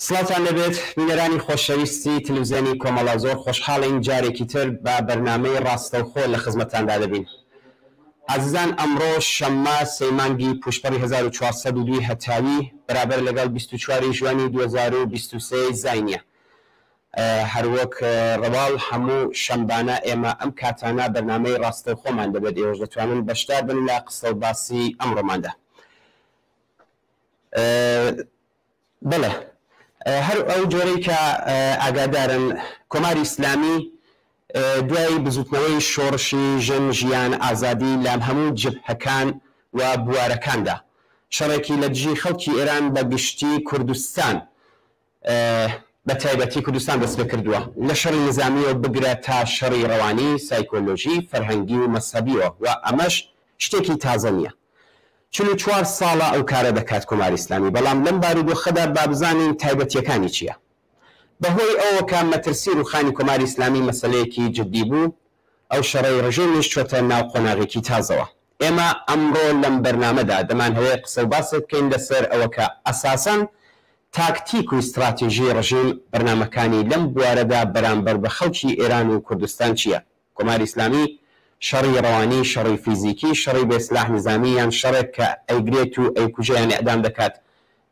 سڵاتان لەبێت بینەرانی خۆشەویستی تلویزیۆنی کۆمەڵە زۆر خۆشحاڵین جارێکی تر بە بەرنامەی ڕاستەوخۆ لە خزمەتتاندا دەبین. عزیزان ئەمڕۆ شەممە سەیمانگی پوشپەڕی 1402 هەتاوی بەرابەر لەگەڵ 24 ژوانی 2023 زاینیە. هەروەک ڕەواڵ هەموو شەمبانە ئێمە ئەم کاتانە بەرنامەی ڕاستەوخۆمان دەبێت ئێوەش دەتوانن بەشدار بن لە قسە و باسی ئەمڕۆماندا. بەڵێ هەر ئەو جۆرەی کە ئاگادارن کۆماری ئیسلامی دوای بزوتنەوەی شۆڕشی ژن ژیان ئازادی لام هەموو جبهەکان و بوارەکاندا شەڕێکی لە دژی خەڵکی ئێران بە گشتی کوردستان بە تایبەتی کوردستان دەست پێ کردووە لە شەڕی نظامیەوە بگرە تا شەڕی ڕەوانی سایکۆلۆژی فەرهەنگی و مەسەبیەوە و ئەمەش شتێکی تازە نییە. 44 ساڵە ئەو کارە دەکات کۆماری ئیسلامی، بەڵام لەم بارودۆخەدا با بزانین تایبەتیەکانی چییە. بەهۆی ئەوە کە مەترسی ڕوخانی کۆماری ئیسلامی مەسەلەیەکی جددی بوو، ئەو شەڕەی ڕژێمیش چۆتە ناو قۆناغێکی تازەوە. ئێمە ئەمڕۆ لەم بەرنامەدا دەمان هەوەیە قسە و باسێک بکەین لەسەر ئەوە کە ئەساساً تاکتیک و استراتیژی ڕژیم بەرنامەکانی لەم بوارەدا بەرامبەر بە خەڵکی ئێران و کوردستان چییە. کۆماری ئیسلامی شەڕی ڕەوانی، شەڕی فیزیکی، شەڕی بێسلاح نظامی یان شەڕێک کە ئەیگرێت و ئەیکوژەیان ئەعدام دەکات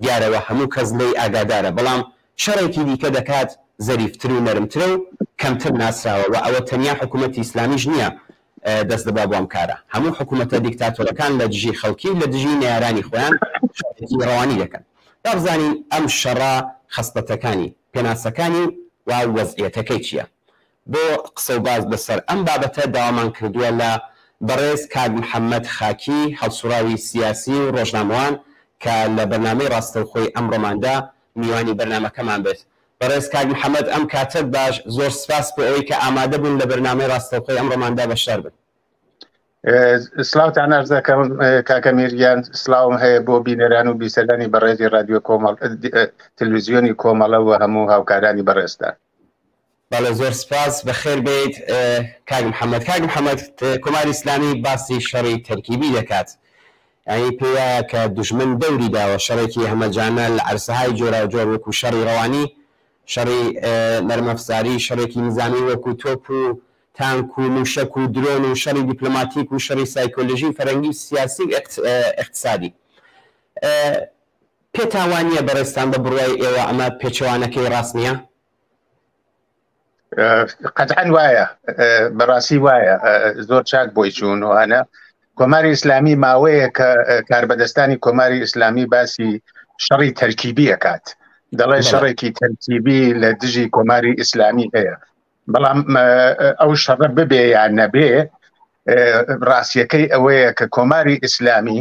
دیارەوە هەموو کەس لێی ئاگادارە، بەڵام شەڕێکی دیکە دەکات زەریفتر و نەرمترە و کەمتر ناسراوە و ئەوە تەنیا حکوومەتی ئیسلامیش نییە دەست دەبا بۆ ئەم کارە. هەموو حکوومەتە دیکتاتۆرەکان لە دژی خەڵکی لە دژی نێرانی خۆیان شەڕێکی ڕەوانی دەکەن. با بزانین ئەم شەڕە خەسڵەتەکانی پێناسەکانی و وەزعیەتەکەی چییە. بۆ قسە و باز بەسەر ئەم بابەتە داوامان کردووە لە بەڕێز کاک محەممەد خاکی هەڵسوراوی سیاسی و ڕۆژنامەوان کە لە بەرنامەی ڕاستەوخۆی ئەمڕۆماندا میوانی بەرنامەکەمان بێت. بەڕێز کاک محەممەد ئەم کاتت باش، زۆر سپاس بۆ ئەوەی کە ئامادە بوون لە بەرنامەی ڕاستەوخۆی ئەمڕۆماندا بەشدار بن. سلااوتان ئەرز دەکەم کاکە میرگیان، سلااوم هەیە بۆ بینەران و بیسەرانی بەڕێزی رادیۆ تلویزیۆنی کۆمەڵە و هەموو هاوکارانی بەڕێزدا. بەڵێ زۆر سپاس، بەخێر بێت کاک محەممەد. کاک محەممەد، کۆماری ئیسلامی باسی شەڕی تەرکیبی دەکات، یعنی پێوایە کە دوژمن دەوری داوە شەڕێکی هەمەجانە لە عەرسەهای جۆرا و جۆر وەکو شەڕی ڕەوانی، شەڕی نەرمەفزاری، شەڕێکی نظامی وەکو تۆپ و تانک و موشک و درۆن و شەڕی دیپلۆماتیک و شەڕی سایکۆلۆژی فەرەنگی سیاسی و اقتصادی. پێتاوانیە بەڕێستان بە بڕوای ئێوە ئەمە پێچەوانەکەی ڕاست نییە؟ قەتعەن وایە، بەڕاستی وایە، زۆر چاک بۆی چوونەوەانە. کۆماری ئیسلامی ماوەیە کە کاربەدەستانی کۆماری ئیسلامی باسی شەڕی تەرکیبی ئەکات، دەڵێ شەڕێکی تەرکیبی لە دژی کۆماری ئیسلامی هەیە، بەڵام ئەو شەڕە ببێ یان نەبێ، ڕاستیەکەی ئەوەیە کە کۆماری ئیسلامی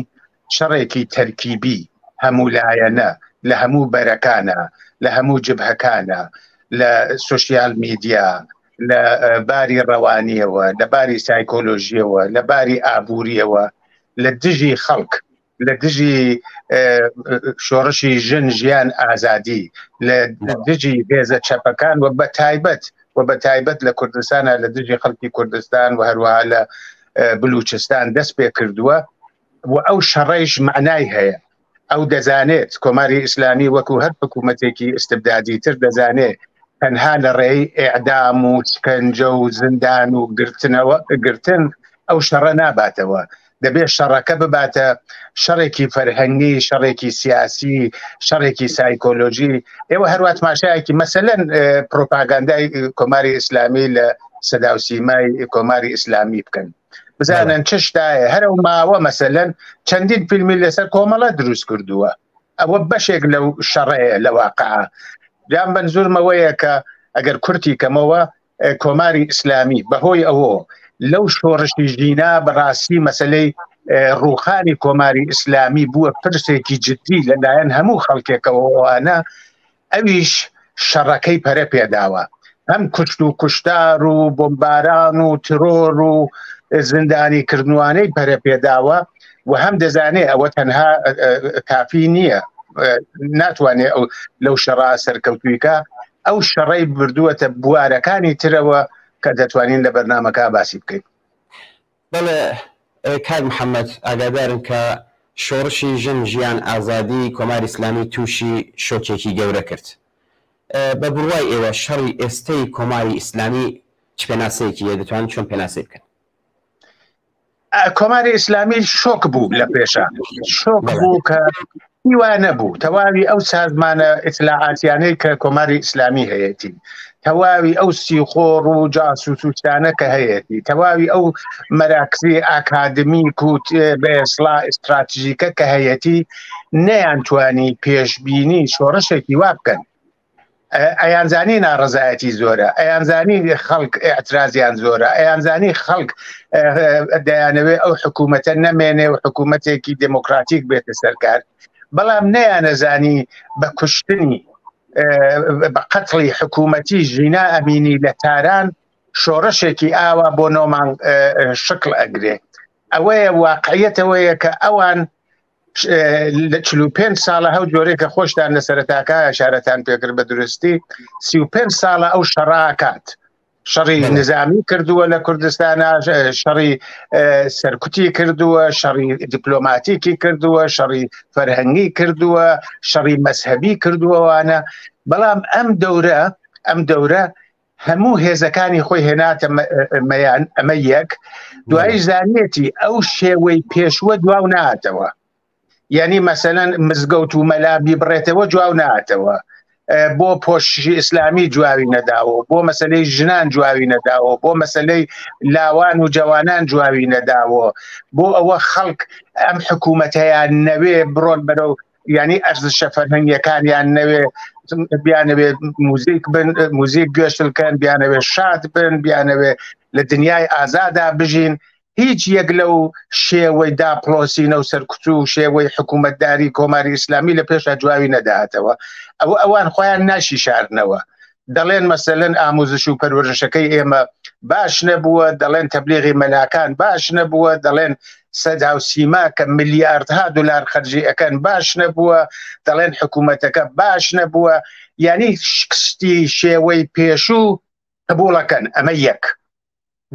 شەڕێکی تەرکیبی هەموو لایەنە لە هەموو بەرەکانە، لە هەموو جبهەکانە، لە سوشیال میدیا، لە باری ڕەوانیەوە، لە باری سایکۆلۆژیەوە، لە باری ئابوووریەوە، لە دژی خەڵک، لە دژی شۆڕشی ژن ژیان ئازادی، لە دژی هێزە چەپەکان و بە تایبەت لە کوردستانە لە دژی خەڵکی کوردستان و هەروەها لە بلوچستان دەست پێ کردووە و ئەو شەڕەیش معنای هەیە. ئەو دەزانێت کۆماری ئیسلامی وەکو هەر حکوومەتێکی ئستبدادی تر دەزانێت تەنها لە ڕێی ئێعدام و شکنجە و زندان و گرتن ئەو شەڕە ناباتەوە، دەبێت شەڕەکە بباتە شەڕێکی فەرهەنگی، شەڕێکی سیاسی، شەڕێکی سایکۆلۆژی. ئێوە هەروە تماشایەکی مەسەلەن پرۆپاگاندای کۆماری ئیسلامی لە سەدا و سیمای کۆماری ئیسلامی بکەن، بزانن چ شتایە. هەرەو ماوە مەسەلەن چەندین فیلمی لەسەر کۆمەڵە دروست کردووە، ئەوە بەشێک لەو شەڕەیە لە واقعە. جام بەنزورمەوەیە کە ئەگەر کورتی کەمەوە کۆماری ئیسلامی بەهۆی ئەوە لەو شۆڕشی ژینا بەڕاستی مەسلەی ڕوخانی کۆماری ئیسلامی بووە پرسێکی جددی لەلایەن هەموو خەڵکێکەوەوانە، ئەویش شەڕەکەی پەرە پێداوە، هەم کوشت و کوشتار و بۆمباران و ترۆر و زندانی کردوانەی پەرە پێداوە و هەم دەزانێت ئەوە تەنها کافی نییە، ناتوانێت لەو شەڕا سەرکەوتویکە، ئەو شەڕەی بردووەتە بوارەکانی ترەوە کە دەتوانین لە بەرنامەکە باسی بکەین. بەڵێ کاک محەممەد، ئاگادارن کە شۆڕشی ژن ژیان ئازادی کۆماری ئیسلامی تووشی شۆکێکی گەورە کرد. بە بڕوای ئێوە شەڕی ئێستەی کۆماری ئیسلامی چ پێناسەیەکی دەتوانن چۆن پێناسەی بکەن؟ کۆماری ئیسلامی شۆک بوو لە پێشە، شۆک بوو کە هیوان نەبوو تەواوی ئەو سازمانە ئیطلاعاتیانەی کە کۆماری ئیسلامی هەیەی، تەواوی ئەو سیخۆڕ و جاسووسانە کە هەیەی، تەواوی ئەو مەراکزی ئاکادمیک و بەئێسڵا ئستراتیژیکە کە هەیەی نەیانتوانی پێشبینی شۆڕشێکی وا بکەن. ئەیانزانی ناڕزایەتی زۆرە، ئەیانزانی خەڵک ئاعترازیان زۆرە، ئەیانزانی خەڵک دەیانەوێت ئەو حکوومەتە نەمێنێ و حکوومەتێکی دموکراتیک بێتە سەرکار، بەڵام نەیانەزانی بە کوشتنی بە قەتڵی حکوومەتی ژینا ئەمینی لە تاران شۆڕشێکی ئاوا بۆ نۆمان شکل ئەگرێ. ئەوەیە واقعیەتەوەیە کە ئەوان لە 45 ساڵە هەو جۆرێک کە خۆشتان لە سەرەتاکە شارەتان پێکرد بە درستی 35 ساڵە ئەو شەڕاکات، شەڕی نظامی کردووە لە کوردستانە، شەڕی سەرکوتی کردووە، شەڕی دیپلۆماتیکی کردووە، شەڕی فەرهەنگی کردووە، شەڕی مەذهبی کردووەوانە. بەڵام ئەم دەورە هەموو هێزەکانی خۆی هێناتە ئەمە یەک، دوایی زانێتی ئەو شێوەی پێشوە دواو نهاتەوە. یعنی مەسەلەن مزگەوت و مەلابی بڕێتەوە جواو نهاتەوە، بۆ پۆشی ئیسلامی جواوی نەداوە، بۆ مەسلەی ژنان جواوی نەداوە، بۆ مەسلەی لاوان و جوانان جواوی نەداوە، بۆ ئەوە خەڵک ئەم حکوومەتەیان نەوێ بڕۆن بەرەو یعنی ئەرزشە فەرهەنگیەکانیان نەوێ بیانەوێ موزیک بن، موزیک گوێشتکەن، بیانەوێ شاد بن، بیانەوێ لە دنیای ئازادا بژین. هیچ یەک لەو شێوەی داپلۆسینە و سەرکوت و شێوەی حکوومەتداری کۆماری ئیسلامی لە پێشە جواوی نەداهاتەوە. ئەوان خۆیان ناشی شاردنەوە، دەڵێن مەسەلەن ئاموزش و پەروەردەشەکەی ئێمە باش نەبووە، دەڵێن تەبلیغی مەلاکان باش نەبووە، دەڵێن سەدا و سیما کە ملیاردها دلار خەرجی ئەەکەن باش نەبووە، دەڵێن حکوومەتەکە باش نەبووە. یعنی شکستی شێوەی پێشوو قبوڵەکەن. ئەمە یەک.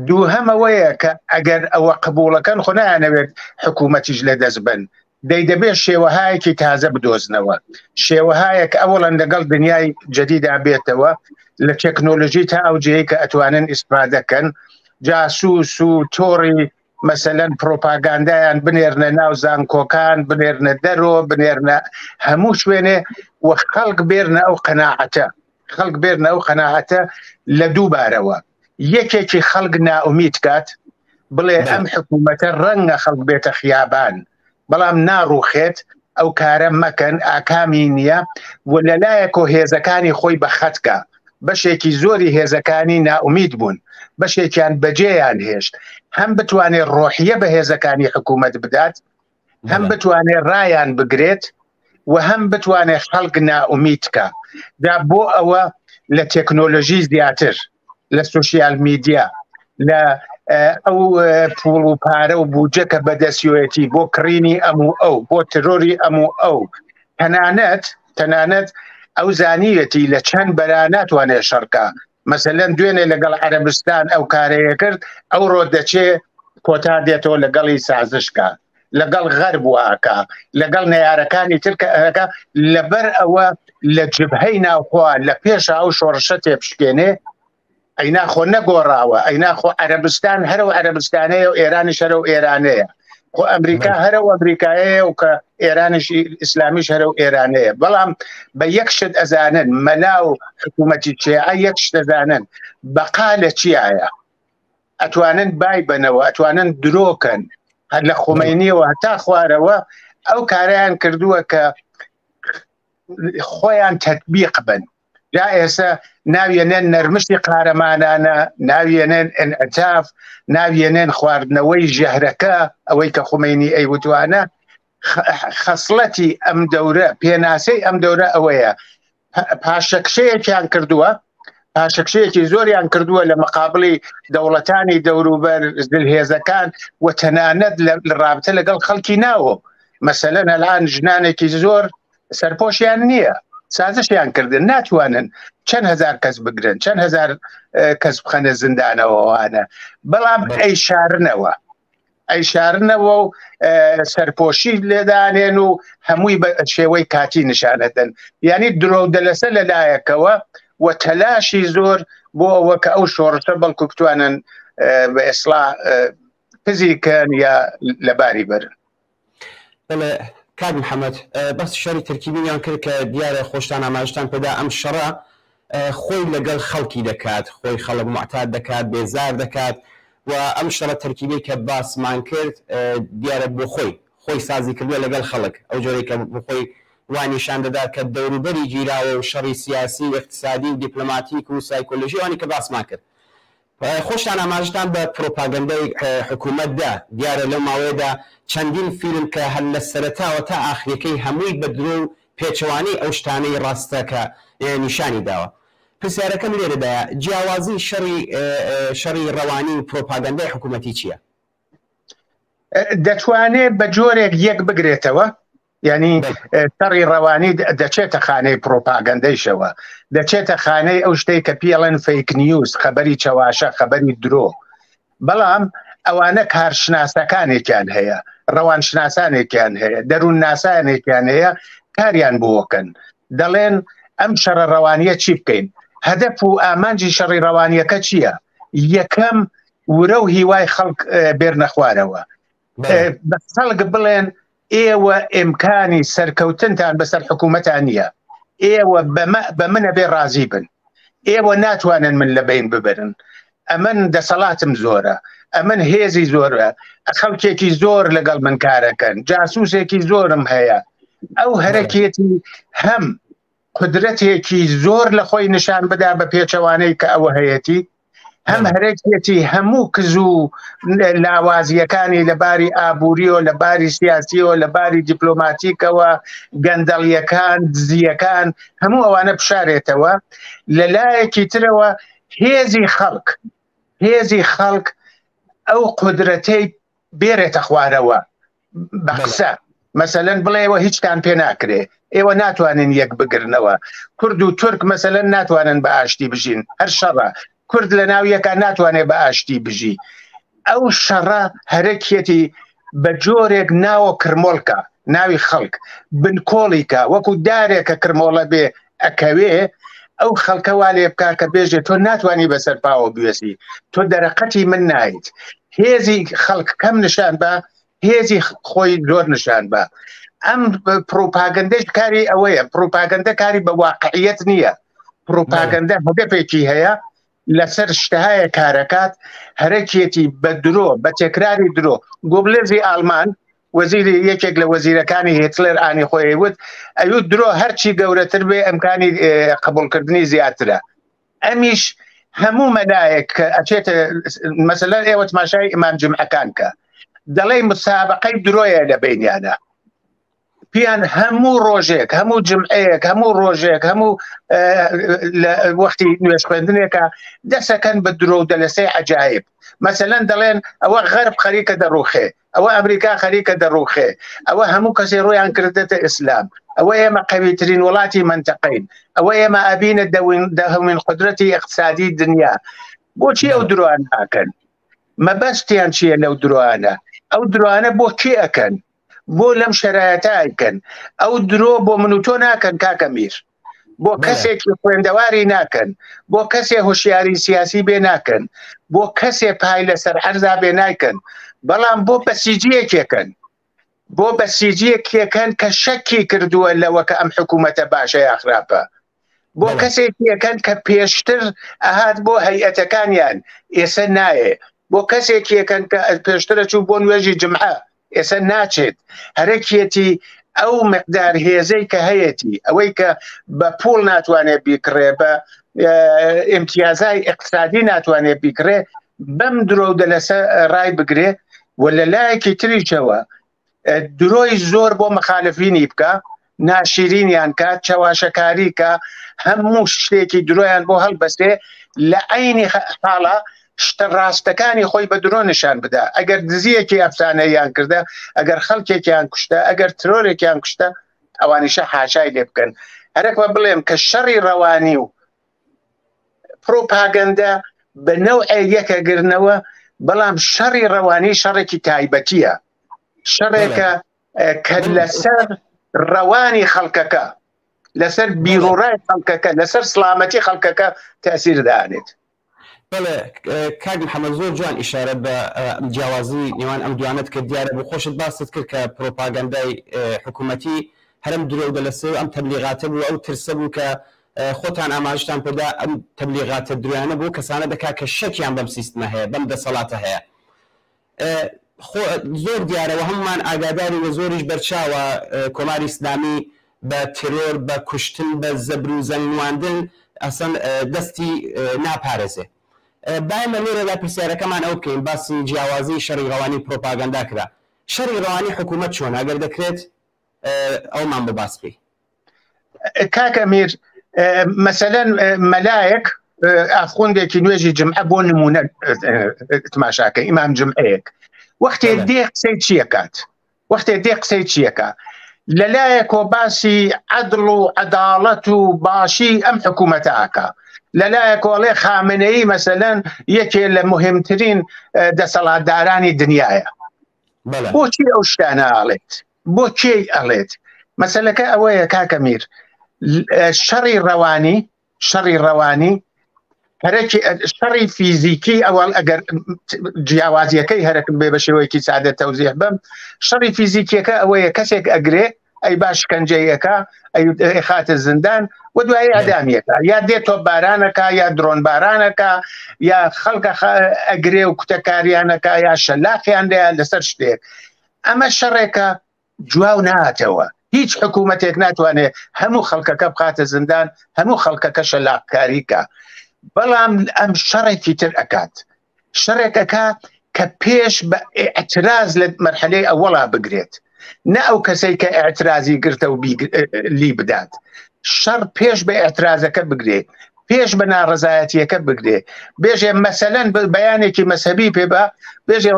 دووهەمەوەیە کە ئەگەر ئەوە قبوڵەکەن خۆ نایانەوێت حکوومەتیش لە دەست بن، دەبێت شێوەهایەکی تازە بدۆزنەوە، شێوەهایەک ئەوڵەن لەگەڵ دنیای جەدیدا بێتەوە، لە تەکنۆلۆژی تا ئەو جەیە کە ئەتوانن ئیسپادەکەن، جاسووس و تۆڕی مەسەلەن پرۆپاگاندایان بنێرنە ناو زانکۆکان، بنێرنە دەرۆ، بنێرنە هەموو شوێنێ و خەڵک بێرنە ئەو قەناعەتە، خەڵک بێرنە ئەو قەناعەتە لە دووبارەوە. یەکێکی خەڵک نائومید کات بڵێ ئەم حکوومەتە ڕەنگە خەڵک بێتە خیابان، بەڵام ناڕوخێت، ئەو کارە مەکەن، ئاکامی نییە و لەلایەکۆ هێزەکانی خۆی بە خەتکە. بەشێکی زۆری هێزەکانی نائومید بوون، بەشێکیان بەجێیان هێشت، هەم بتوانێت ڕۆحیە بە هێزەکانی حکوومەت بدات، هەم بتوانێت ڕایان بگرێت و هەم بتوانێت خەڵک نائومید کە. دا بۆ ئەوە لە تەکنۆلۆژی زیاتر، لە سوشیال میدیا، لە ئەو پوڵ و پارە و بوجە کە بەدەستیۆیەتی بۆ کڕینی ئەموو ئەو، بۆ ترۆری ئەموو ئەو، تەنانەت ئەو زانیەتی لە چەند بەرا ناتوانێت شەڕکە. مەسەلەن دوێنێ لەگەڵ عەرەبستان ئەو کارەیە کرد، ئەو ڕۆ دەچێ کۆتا دێتەوە لەگەڵی سازشکە، لەگەڵ غەرب واکە، لەگەڵ نەیارەکانی ترکە، لەبەر ئەوە لە جبهەی ناوخوا لە پێشە ئەو شۆڕشە تێپشکێنێ. ئەینا خۆ نەگۆڕاوە، ئەینا خۆ عەرەبستان هەرە و عەرەبستانەیە و ئێرانیش هەرە و ئێرانەیە، خۆ ئەمریکا هەرە و ئەمریکایەیە و کە ئێرانیشی ئیسلامیش هەرە و ئێرانەیە. بەڵام بە یەک شت ئەزانن، مەلا و حکوومەتی شیعە یەک شت ئەزانن، بەقا لە چیایە، ئەتوانن بای بنەوە، ئەتوانن درۆکەن. هەر لە خۆمەینیەوە هەتا خوارەوە ئەو کارەیان کردووە کە خۆیان تەطبیق بن. جا ئێستا ناویێنێن نەرمشی قارەمانانە، ناویێنێن ئەنعتاف، ناویێنێن خواردنەوەی ژەهرەکە، ئەوەی کە خومەینی ئەیوتوانە. خەسڵەتی ئەم دەورە، پێناسەی ئەم دەورە ئەوەیە، پاشەکشەیەکیان کردووە، پاشەکشەیەکی زۆریان کردووە لە مقابلی دەوڵەتانی دەوروبەر زلهێزەکان و تەنانەت لە رابطە لەگەڵ خەڵکی ناوە. مەسەلەن هەلان ژنانێکی زۆر سەرپۆشیان نییە، سازشیان کردن، ناتوانن چەند هەزار کەس بگرن، چەند هەزار کەس بخەنە زیندانەوەوانە، بەڵام ئەی شارنەوە، ئەیشارنەوە و سەرپۆشی لێدانێن و هەمووی بە شێوەی کاتی نیشانەدەن، یعنی درۆ دەلەسە لەلایەکەوە و تەلاشی زۆر بۆ ئەوە کە ئەو شۆڕشە بەڵکو بتوانن بە ئێسڵا پزیکەن یا لەباری بەرن. کاک محەممەد بەس شەڕی تەرکیبیان کرد کە دیارە خۆشتان ئاماژتان پێدا ئەم شەڕە خۆی لەگەڵ خەڵکی دەکات، خۆی خەڵک معتاد دەکات، بێزار دەکات و ئەم شەڕە تەرکیبی کە باسمان کرد دیارە بۆ خۆی سازی کردووە لەگەڵ خەڵک، ئەو جۆرەی کە بۆ خۆی وانیشان دەدات کە دەوروبەری گیراوە و شەڕی سیاسی و اقتصادی و دیپلۆماتیک و سایکۆلۆژی وانی کە باسمان کرد. خۆشتان ئاماژتان بە پرۆپاگەندەی حکوومەتدا دیارە لەو ماوەیەدا چەندین فیلم کە هەر لە سەرەتاوە تا ئاخریەکەی هەمووی بە درۆ و پێچەوانی ئەو شتانەی ڕاستە کە نیشانی داوە. پرسیارەکەم لێرەدایە جیاوازی شەڕی ڕەوانی و پرۆپاگەندەی حکوومەتی چییە؟ دەتوانێت بە جۆرێک یەک بگرێتەوە، یعنی شەڕی ڕەوانی دەچێتە خانەی پرۆپاگەندەیشەوە، دەچێتە خانەی ئەو شتەی کە پێڵێن فەیک نیوز، خەبەری چەواشە، خەبەری درۆ. بەڵام ئەوانە کارشناسەکانێکیان هەیە، ڕەوانشناسانێکیان هەیە، دەروون ناسانێکیان هەیە، کاریان بۆکەن، دەڵێن ئەم شەڕە ڕەوانیە چی بکەین؟ هەدەف و ئامانجی شەڕی ڕەوانیەکە چییە؟ یەکەم ورە و هیوای خەڵک بێرنە خوارەوە، بە خەڵک بڵێن ئێوە ئیمکانی سەرکەوتنتان بەسەر حکوومەتان نییە، ئێوە بە منە بێ ڕازی بن، ئێوە ناتوانن من لە بین ببرن، ئەمن دەسەڵاتم زۆرە، ئەمن هێزی زۆرە، خەڵکێکی زۆر لەگەڵ من کارەکەن، جاسووسێکی زۆرم هەیە. ئەو هەرەکێتی هەم قدرەتێکی زۆر لە خۆی نیشان بدا بە پێچەوانەی کە ئەوە هەیەی، هەم هەرێکێتی هەموو کز و لاوازیەکانی لەباری ئابووریەوە، لەباری سیاسیەوە، لەباری دیپلۆماتیکەوە، گەندەڵیەکان، دزیەکان، هەموو ئەوانە بشارێتەوە. لەلایەکی ترەوە هێزی خەڵک ئەو قدرەتەی بێرێتە خوارەوە بە قسە، مەسەلەن بڵێەوە هیچتان پێ ناکرێ، ئێوە ناتوانن یەک بگرنەوە، کورد و تورک مەسەلەن ناتوانن بە ئاشتی بژین، هەر شەڕە کورد لە ناو یەکە ناتوانێت بە ئاشتی بژی. ئەو شەڕە هەرەکێتی بە جۆرێک ناوە کرمۆڵکە، ناوی خەڵک بنکۆڵیکە، وەکو دارێکە کرمۆڵە بێ ئەکەوێ، ئەو خەڵکەوا لێ بکە کە بێژێت تۆ ناتوانی بەسەر پاوە بوێسی، تۆ دەرەقەتی من نایت. هێزی خەڵک کەم نیشان بە، هێزی خۆی زۆر نیشان بە. ئەم پرۆپاگەندەش کاری ئەوەیە، پرۆپاگەندە کاری بە واقعیەت نییە، پرۆپاگەندە هەدەفێکی هەیە لەسەر شتەهایە کارەکات، هەرەکێتی بە درۆ، بە تێکراری درۆ. گۆبلێزی ئالمان وەزیری یەکێک لە وەزیرەکانی هێتلەر ئانی خۆی وت ئەوت درۆ هەرچی گەورەتر بێ ئەمکانی قبولکردنی زیاترە. ئەمیش هەموو مەلایەک ئەچێتە مەسەلەن ئێوە تماشای ئیمام جمعەکان کە دەڵێ مسابقەی درۆیە لە بینیانە، پیان هەموو ڕۆژێک، هەموو جمعەیەک، هەموو ڕۆژێک، هەموو وەختی نوێژ خوێندنێکە دەسەکەن بە درۆ و دەلەسەی عەجایب. مەسەلەن دەڵێن ئەوە غەرب خەریکە دەڕوخێ، ئەوە ئەمریکا خەریکە دەڕوخێ، ئەوە هەموو کەسێ ڕۆیان کردێتە ئیسلام، ئەوە ئێمە قەویترین وڵاتی منتەقەین، ئەوە ئێمە ئەبینە دەهەمین قدرەتی اقتصادی دنیا. بۆچی ئەو درۆیان ناکەن؟ مەبەستیان چییە لەو درۆیانە؟ ئەو درۆیانە بۆ کێ ئەکەن؟ بۆ لەم شەرایەتە ئەیکەن. ئەو درۆ بۆ من و تۆ ناکەن کاکە میر، بۆ کەسێکی خوێندەواری ناکەن، بۆ کەسێ هوشیاری سیاسی بێ ناکەن، بۆ کەسێ پای لەسەر عەرزا بێ نایکەن، بەڵام بۆ بەسیجیەکێکن، بۆ بەسیجیەکێکن کە شەکی کردووە لەوە کە ئەم حکوومەتە باشە یا خراپە، بۆ کەسێکیەکەن کە پێشتر ئەهات بۆ هەیئەتەکانیان ئێستا نایێ، بۆ کەسێکیەکەن کە پێشترە چوو بۆ نوێژی جمعە ئێستا ناچێت. هەرەکێتی ئەو مقدار هێزەی کە هەیەی، ئەوەی کە بە پوڵ ناتوانێت بیکڕێ، بە ئیمتیازای اقتصادی ناتوانێت بیکڕێ، بەم درۆ دەلەسە ڕای بگرێ و لە لایەکی تریشەوە درۆی زۆر بۆ مخالفینی بکە، ناشرینیان کات، چەواشەکاری کە هەموو شتێکی درۆیان بۆ هەڵبەستێ، لە عینی حاڵە شتە ڕاستەکانی خۆی بە درۆ نیشان بدا. ئەگەر دزیەکی ئەفسانەیان کردە، ئەگەر خەڵکێکیان کوشتە، ئەگەر ترۆرێکیان کوشتە، ئەوانیشە حاشای لێ بکەن. هەرێکوە بڵێم کە شەڕی ڕەوانی و پرۆپاگەندە بە نەوعێ یەکەگرنەوە بەڵام شەڕی ڕەوانی شەڕێکی تایبەتیە، شەڕێکە کە لەسەر ڕەوانی خەڵکەکە، لەسەر بیرۆڕای خەڵکەکە، لەسەر سلامەتی خەڵکەکە تەسیر دانێت. بەڵێ کاک محەممەد زۆر جوان ئیشارە بە جیاوازی نێوان ئەم دوانت کرد. دیارە بۆ خۆشت باست کرد کە پرۆپاگەندای حکوومەتی هەرم درێو دەلەسێ ئەم تەبلیغاتە بوو، ئەو ترسە بوو کە خۆتان ئاماژتان پێدا ئەم تەبلیغاتە درویانە بوو کەسانە دەکا کە شەکیان بەم سیستمە هەیە، بەم دەسەڵاتە هەیە. زۆر دیارەوە هەمومان ئاگاداری وە زۆریش بەرچاوە کۆماری ئیسلامی بە ترۆر، بە کوشتن، بە زەبر و زەنگواندن ئەسەن دەستی ناپارێزێ. باەمە لێرەدا پرسیارەکەمان ئەو بکەین، باسی جیاوازی شەڕی ڕەوانی پرۆپاگەندا کرا. شەڕی ڕەوانی حکوومەت چۆن ئەگەر دەکرێت ئەومان بە باس بکەی. کاکە میر، مەسەلەن مەلایەک ئاخوندێکی نوێژی جمعە بۆ نمونە تماشاکە ئیمام جمعەیەک وەختێ دێ قسەی چیەکات، وەختێ دێ قسەی چیەکە لەلایەکۆ باسی عەدڵ و عەداڵەت و باشی ئەم حکوومەتەکە، لەلایەکۆڵێ خامنەیی مەسەلەن یەکێ لە مهمترین دەسەڵاتدارانی دنیاە. بۆچی ئەو شتانە ئاڵێت؟ بۆ کێی ئەڵێت؟ مەسەلەکە ئەوەیە کاکە میر، شەڕی ڕەوانی شەڕی فیزیکی ئەوەڵ ئەگەر جیاوازیەکەی هەرەکەم بێ بە شێوەیەکی سادە تەوزیح بم، شەڕی فیزیکیەکە ئەوەیە کەسێک ئەگرێ ئەی باش شکنجەیەکە ئەی خاتە زندان و دوایی ئەدامیەکە، یا دێت تۆ بارانەکە، یا درۆن بارانەکە، یا خەڵکە ئەگرێ و کوتەکاریانەکە، یا شەلاقیان لێیان لەسەر شتێک. ئەمە شەڕێکە جواو ناتەوە. هیچ حکوومەتێک ناتوانێت هەموو خەڵکەکە بخاتە زندان، هەموو خەڵکەکە شەلاقکاریکە. بەڵام ئەم شەڕێکی تر ئەکات، شەڕێکەکە کە پێش بە ئێعتراز لە مەرحەلەی ئەوەڵا بگرێت، نە ئەو کەسەی کە ئێعترازی گرتە و لی بدات. شەڕ پێش بە ئێعترازەکە بگرێت، پێش بە ناڕزایەتیەکە بگرێ، بێژێ مەسەلەن بەیانێکی مەسەبی پێ بە بێژێ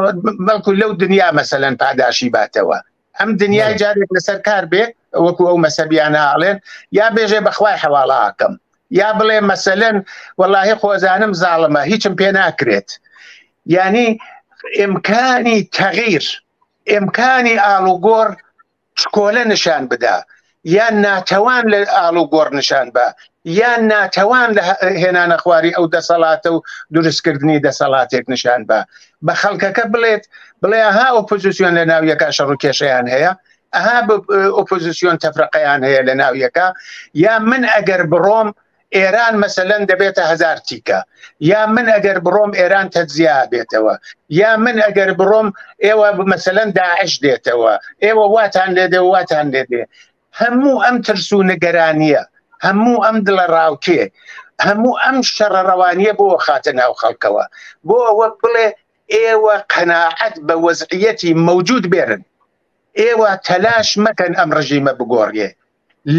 بەڵکو لەو دنیا مەسەلەن پاداشی باتەوە، ئەم دنیای جارێک لەسەر کار بێ وەکو ئەو مەسەبیانە ئاڵێن، یا بێژێ بەخوای حەواڵەکەم، یا بڵێ مەسەلەن وەڵاهی خۆزانم زاڵمە هیچم پێ ناکرێت. یعنی ئیمکانی تەغیر، ئیمکانی ئاڵوگۆڕ چکۆلە نیشان بدا، یان ناتەوان لە ئاڵوگۆڕ نیشان بە، یان ناتەوان لە هێنانە خواری ئەو دەسەڵاتە و دروستکردنی دەسەڵاتێک نیشان بە خەڵکەکە بڵێ ئەها ئۆپۆزیسیۆن لە ناویەکە شەڕ و کێشەیان هەیە، ئەها ئۆپۆزیسیۆن تەفرەقەیان هەیە لە ناویەکە، یا من ئەگەر بڕۆم ئێران مەسەلەن دەبێتە 1000 تیکە، یا من ئەگەر بڕۆم ئێران تەجزیە بێتەوە، یا من ئەگەر بڕۆم ئێوە مەسەلەن داعش دێتەوە، ئێوە واتان لێدێ واتان لێدێ. هەموو ئەم ترس و نگەرانیە، هەموو ئەم دڵە ڕاوکێ، هەموو ئەم شەڕەڕەوانیە بۆ خاتە ناو خەڵکەوە، بۆ ئەوە بڵێ ئێوە قەناعەت بە وەزعیەتی مەوجود بێرن، ئێوە تەلاش مەکەن ئەم ڕژیمە بگۆڕیێ،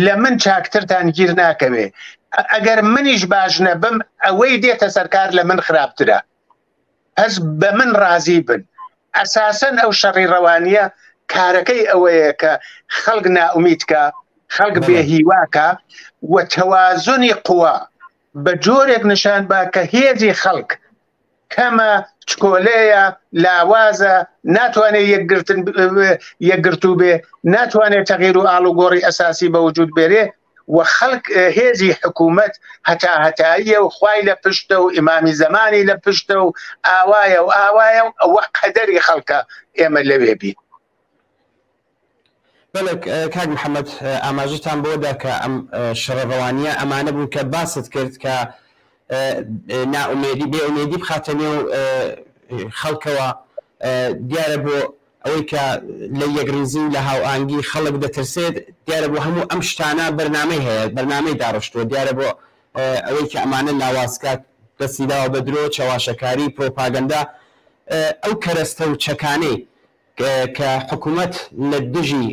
لە من چاکترتان گیر ناکەوێ، ئەگەر منیش باش نەبم ئەوەی دێتە سەرکار لە من خراپترە، هەز بە من ڕازی بن. ئەساسەن ئەو شەڕی ڕەوانیە کارەکەی ئەوەیە کە خەڵک نائومیدکە، خەڵک بێهیواکە و تەوازنی قووا بە جۆرێک نیشان بە کە هێزی خەڵک کەمە، چکۆلەیە، لاوازە، ناتوانێت یەکگرتوو بێ، ناتوانێت تەغیر و ئاڵوگۆڕی ئەساسی بە وجود بێرێ، و خەڵک هێزی حکوومەت هەتاییە و خوای لە پشتە و ئیمامی زەمانی لە پشتە و ئاوایە و ئاوایە و ئەوە قەدەری خەڵکە ئێمە لەوێ بین. بەڵێ کاک محەممەد، ئاماژتان بۆدا کە ئەم شەڕەڕەوانیە ئەمانە بوون کە باست کرد کە نائومێدی بێئومێدی بخاتە نێو خەڵکەوە، دیارە بۆ ئەوەی کە لە یەکریزی و لە هاوئانگی خەڵک دەترسێت، دیارە بۆ هەموو ئەم شتانە بەرنامەی هەیە، بەرنامەی داڕشتووە، دیارە بۆ ئەوەی کە ئەمانە لاوازکات دەستی داوە بە درۆ، چەواشەکاری، پرۆپاگەندا، ئەو کەرەستە و چەکانەی کە حکوومەت لە دژی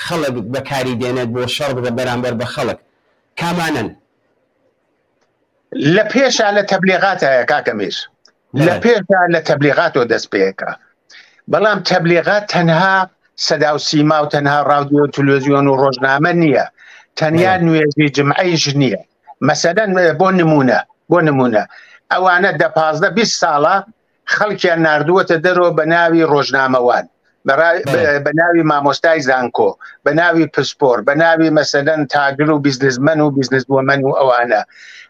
خەڵک بەکاری دێنێت بۆ شەڕ بە بەرامبەر بە خەڵک، کامانن؟ لە پێشە لە تەبلیغاتە کاکە میر، لە پێشە لە تەبلیغاتەوە دەست پێەکە، بەڵام تەبلیغات تەنها سەدا و سیما و تەنها ڕادیۆ و تەلەڤیزیۆن و ڕۆژنامە نییە، تەنیا نوێژی جمعەیش نییە. مەسەلەن بۆ نمونە ئەوانە 10-15-20 ساڵە خەڵکیان ناردووەتە دەرەوە بە ناوی ڕۆژنامەوان، بە ناوی مامۆستای زانکۆ، بە ناوی پسپۆر، بە ناوی مەسەلەن تاگر و بیزنسمەن و بیزنسوەمەن و ئەوانە.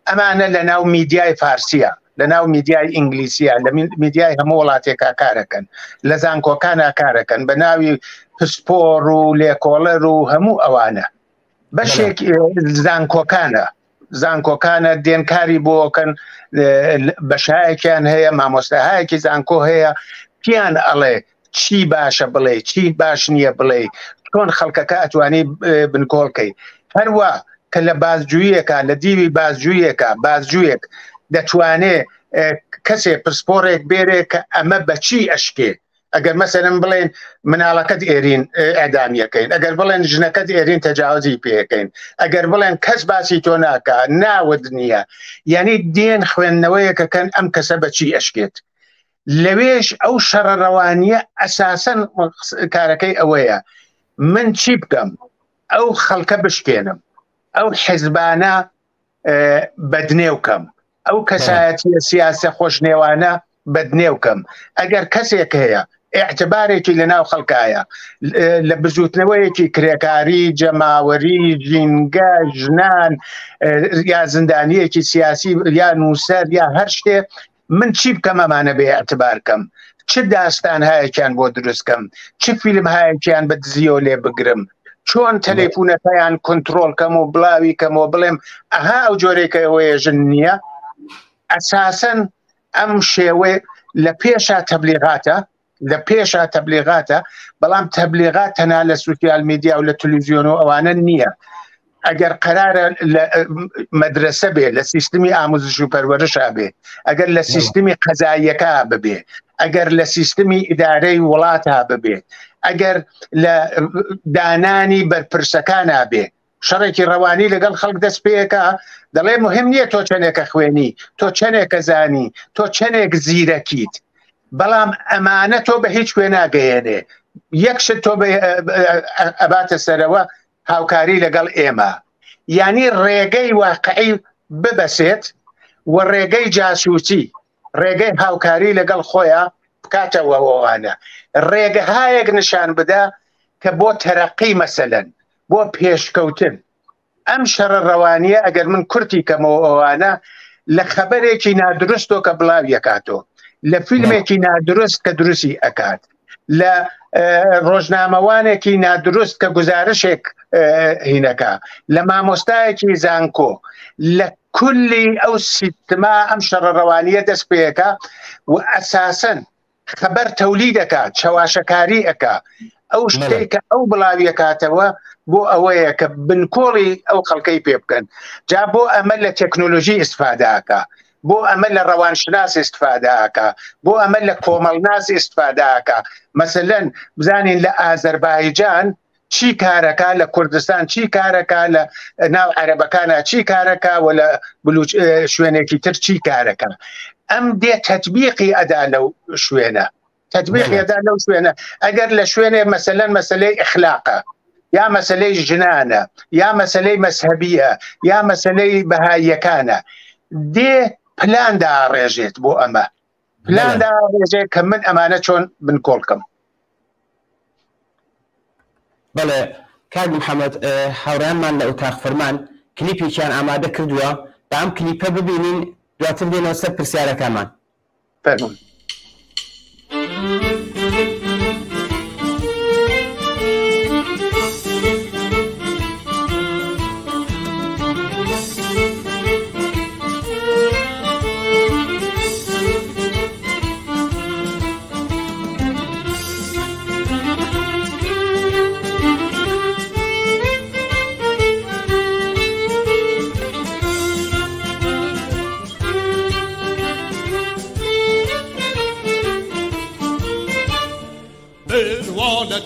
ئەمانە لە ناو میدیای فارسیە، لە ناو میدیای ئینگلیسیە، لە میدیای هەموو وڵاتێکا کارەکەن، لە زانکۆکانە کارەکەن، بە ناوی پسپۆر و لێکۆڵەر و هەموو ئەوانە. بەشێک زانکۆکانە دێنکاری بۆکەن، بەشایەکیان هەیە، مامۆستاهایەکی زانکۆ هەیە، پیان ئەڵێ چی باشە بڵێ، چی باش نییە بڵێ، چۆن خەڵکەکە ئەتوانی بنکۆڵکەی. هەروە کە لە بازجوویەکە، لە دیوی بازجوویەک دەتوانێ کەسێ پسپۆرێک بێرێ کە ئەمە بەچی ئەشکێ. ئەگەر مەسەلەن بڵێن مناڵەکەت ئێرین ئەدامیەکەین، ئەگەر بڵێن ژنەکەت ئێرین تەجاوزی پێەکەین، ئەگەر بڵێن کەس باسی تۆ ناکە ناوت نییە، یعنی دێن خوێندنەوەیەکەکەن ئەم کەسە بەچی ئەشکێت. لەوێش ئەو شەڕەڕەوانیە ئەساسەن کارەکەی ئەوەیە من چی بکەم، ئەو خەڵکە بشکێنم، ئەو حیزبانە بەدنێوکەم، ئەو کەسایەتیە سیاسە خۆشنێوانە بەدنێوکەم. ئەگەر کەسێک هەیە ئێعتبارێکی لە ناو خەڵکایە لە بزوتنەوەیەکی کرێکاری، جەماوەری، ژینگە، ژنان، یا زندانیەکی سیاسی یا نووسەر یا هەر شتێ، من چی بکەم ئەمانە بێ ئەعتبارکەم؟ چ داستان هایەکیان بۆ دروستکەم؟ چ فیلم هایەکیان بە دزیۆ لێ بگرم؟ چۆن تەلەفۆنەکەیان کۆنتڕۆڵکەم و بڵاویکەم و بڵێم ئەها ئەو جۆرێکەوەیە ژن نییە؟ ئەساسەن ئەم شێوێ لە پێشە تەبلیغاتە، بەڵام تەبلیغات تەنها لە سوسیال میدیا و لە تەلەڤیزیۆن و ئەوانە نییە. ئەگەر قەرارە لە مەدرسە بێ، لە سیستمی ئاموزش و پەروەرشا بێ، ئەگەر لە سیستمی قەزاییەکە ببێ، ئەگەر لە سیستمی ئیدارەی وڵاتە ببێ، ئەگەر لە دانانی بەرپرسەکانە بێ، شەڕێکی ڕەوانی لەگەڵ خەڵک دەست پێەکە، دەڵێ مهم نییە تۆ چەندێکە خوێنی، تۆ چەندێکە زانی، تۆ چەندێک زیرەکیت، بەڵام ئەمانە تۆ بە هیچ کوێ ناگەیەنێ. یەکشت تۆ ئەباتە سەرەوە هاوکاری لەگەڵ ئێمە، یعنی ڕێگەی واقعی ببەسێت و ڕێگەی جاسووسی، ڕێگەی هاوکاری لەگەڵ خۆیان بکاتەوە. ئەوانە ڕێگەهایەک نیشان بدە کە بۆ تەرەقی مەسەلەن، بۆ پێشکەوتن. ئەم شەڕە ڕەوانیە ئەگەر من کورتی کەمەوە ئەوانە لە خەبەرێکی نادرستۆ کە بڵاوی ئەکاتۆ، لە فیلمێکی نادرست کە دروستی ئەکات، لە ڕۆژنامەوانێکی نادرست کە گزارشێک هینەکە، لە مامۆستایەکی زانکۆ، لە کولی ئەو سیستما ئەم شەڕەڕەوانیە دەست پێەکە و ئەساسەن خەبەر تەولید دەکات، چاواشەکاری ئەکا. ئەو شتێک کە ئەو بڵاوی کاتەوە بۆ ئەوەیە کە بنکۆڵی ئەو خەڵکەی پێ بکەن. جا بۆ ئەمە لە تەکنۆلۆژی ئیسفادەکە، بۆ ئەمە لە ڕەوانشناس ئیسفادەکە، بۆ ئەمە لە کۆمەڵناس ئیسفادەکە. مەسەلەن بزانین لە ئازەربایجان چی کارەکە، لە کوردستان چی کارەکە، لە ناو عەرەبەکانە چی کارەکە، و لە شوێنێکی تر چی کارەکە. ئەم دێ تەطبیقی ئەدا لەو شوێنە، تطبیقی ئەدا لەو شوێنە. ئەگەر لە شوێنێ مەسەلەن مەسەلەی ئەخلاقە، یا مەسەلەی ژنانە، یا مەسەلەی مەسهەبیە، یا مەسەلەی بەهاییەکانە، دێ پلاندا ئاڕێژێت بۆ ئەمە، پلاندا ئاڕێژێت کە من ئەمانە چۆن بنکۆڵکەم. بەڵێ کاک محەممەد، هاوڕیانمان لە ئوتاق فەرمان کلیپێکیان ئامادە کردووە، بە ئەم کلیپە ببینین، دواتر دێنەوە سەر پرسیارەکانمان. فەرموون.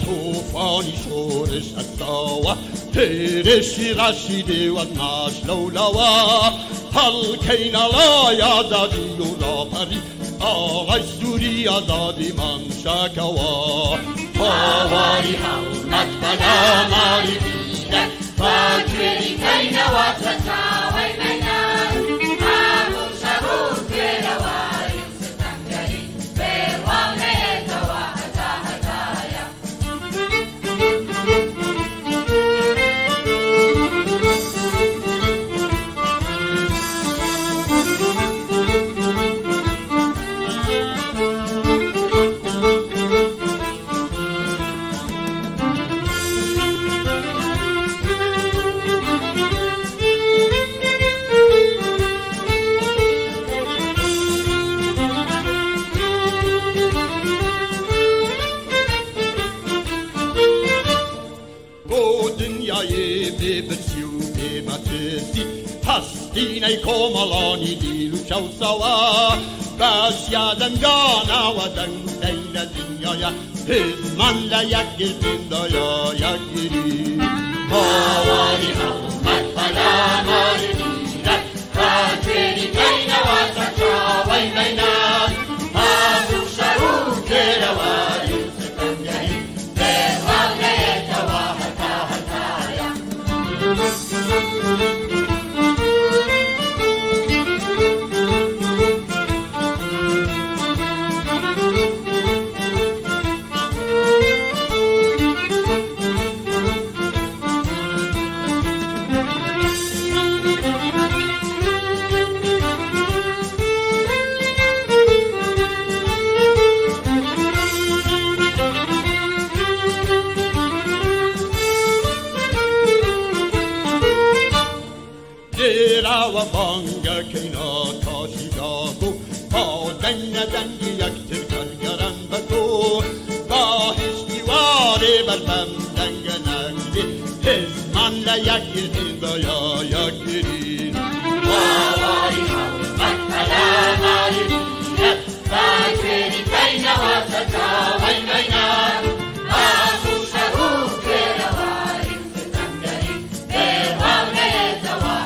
توفانی شورش هستاوه پیرشی رشیده و از نشلولوه حلکین علای آزادی و راپری آغای سوری آزادی من شکوه آواری حولت بنا ماری دیده فاکری کین و تتاوی منن همون شبون کنواری ستنگری ببرسی و بمترسی هستینه کمالانی دیل و چوسوا بس یادنگانا و دنگین دنیایا هزمان لیک گردندایا یک گری ماواری حمد فلا ماری دیرد راجری کین و سچاوی میناد آبو شروع کرواری ستنگری دیوان نیتوا حتا حتایا و بانگا کینا تاشی داگو با دنگی یک ترکرگرم بکو با هشتیواره بربم دنگ نگری هزمان لیک گردن یا یک گری ماواری حمد فلا ماری دیرد راجری کین و سچاوی میناد آبو شروع کرواری ستنگری دیوان نیتوا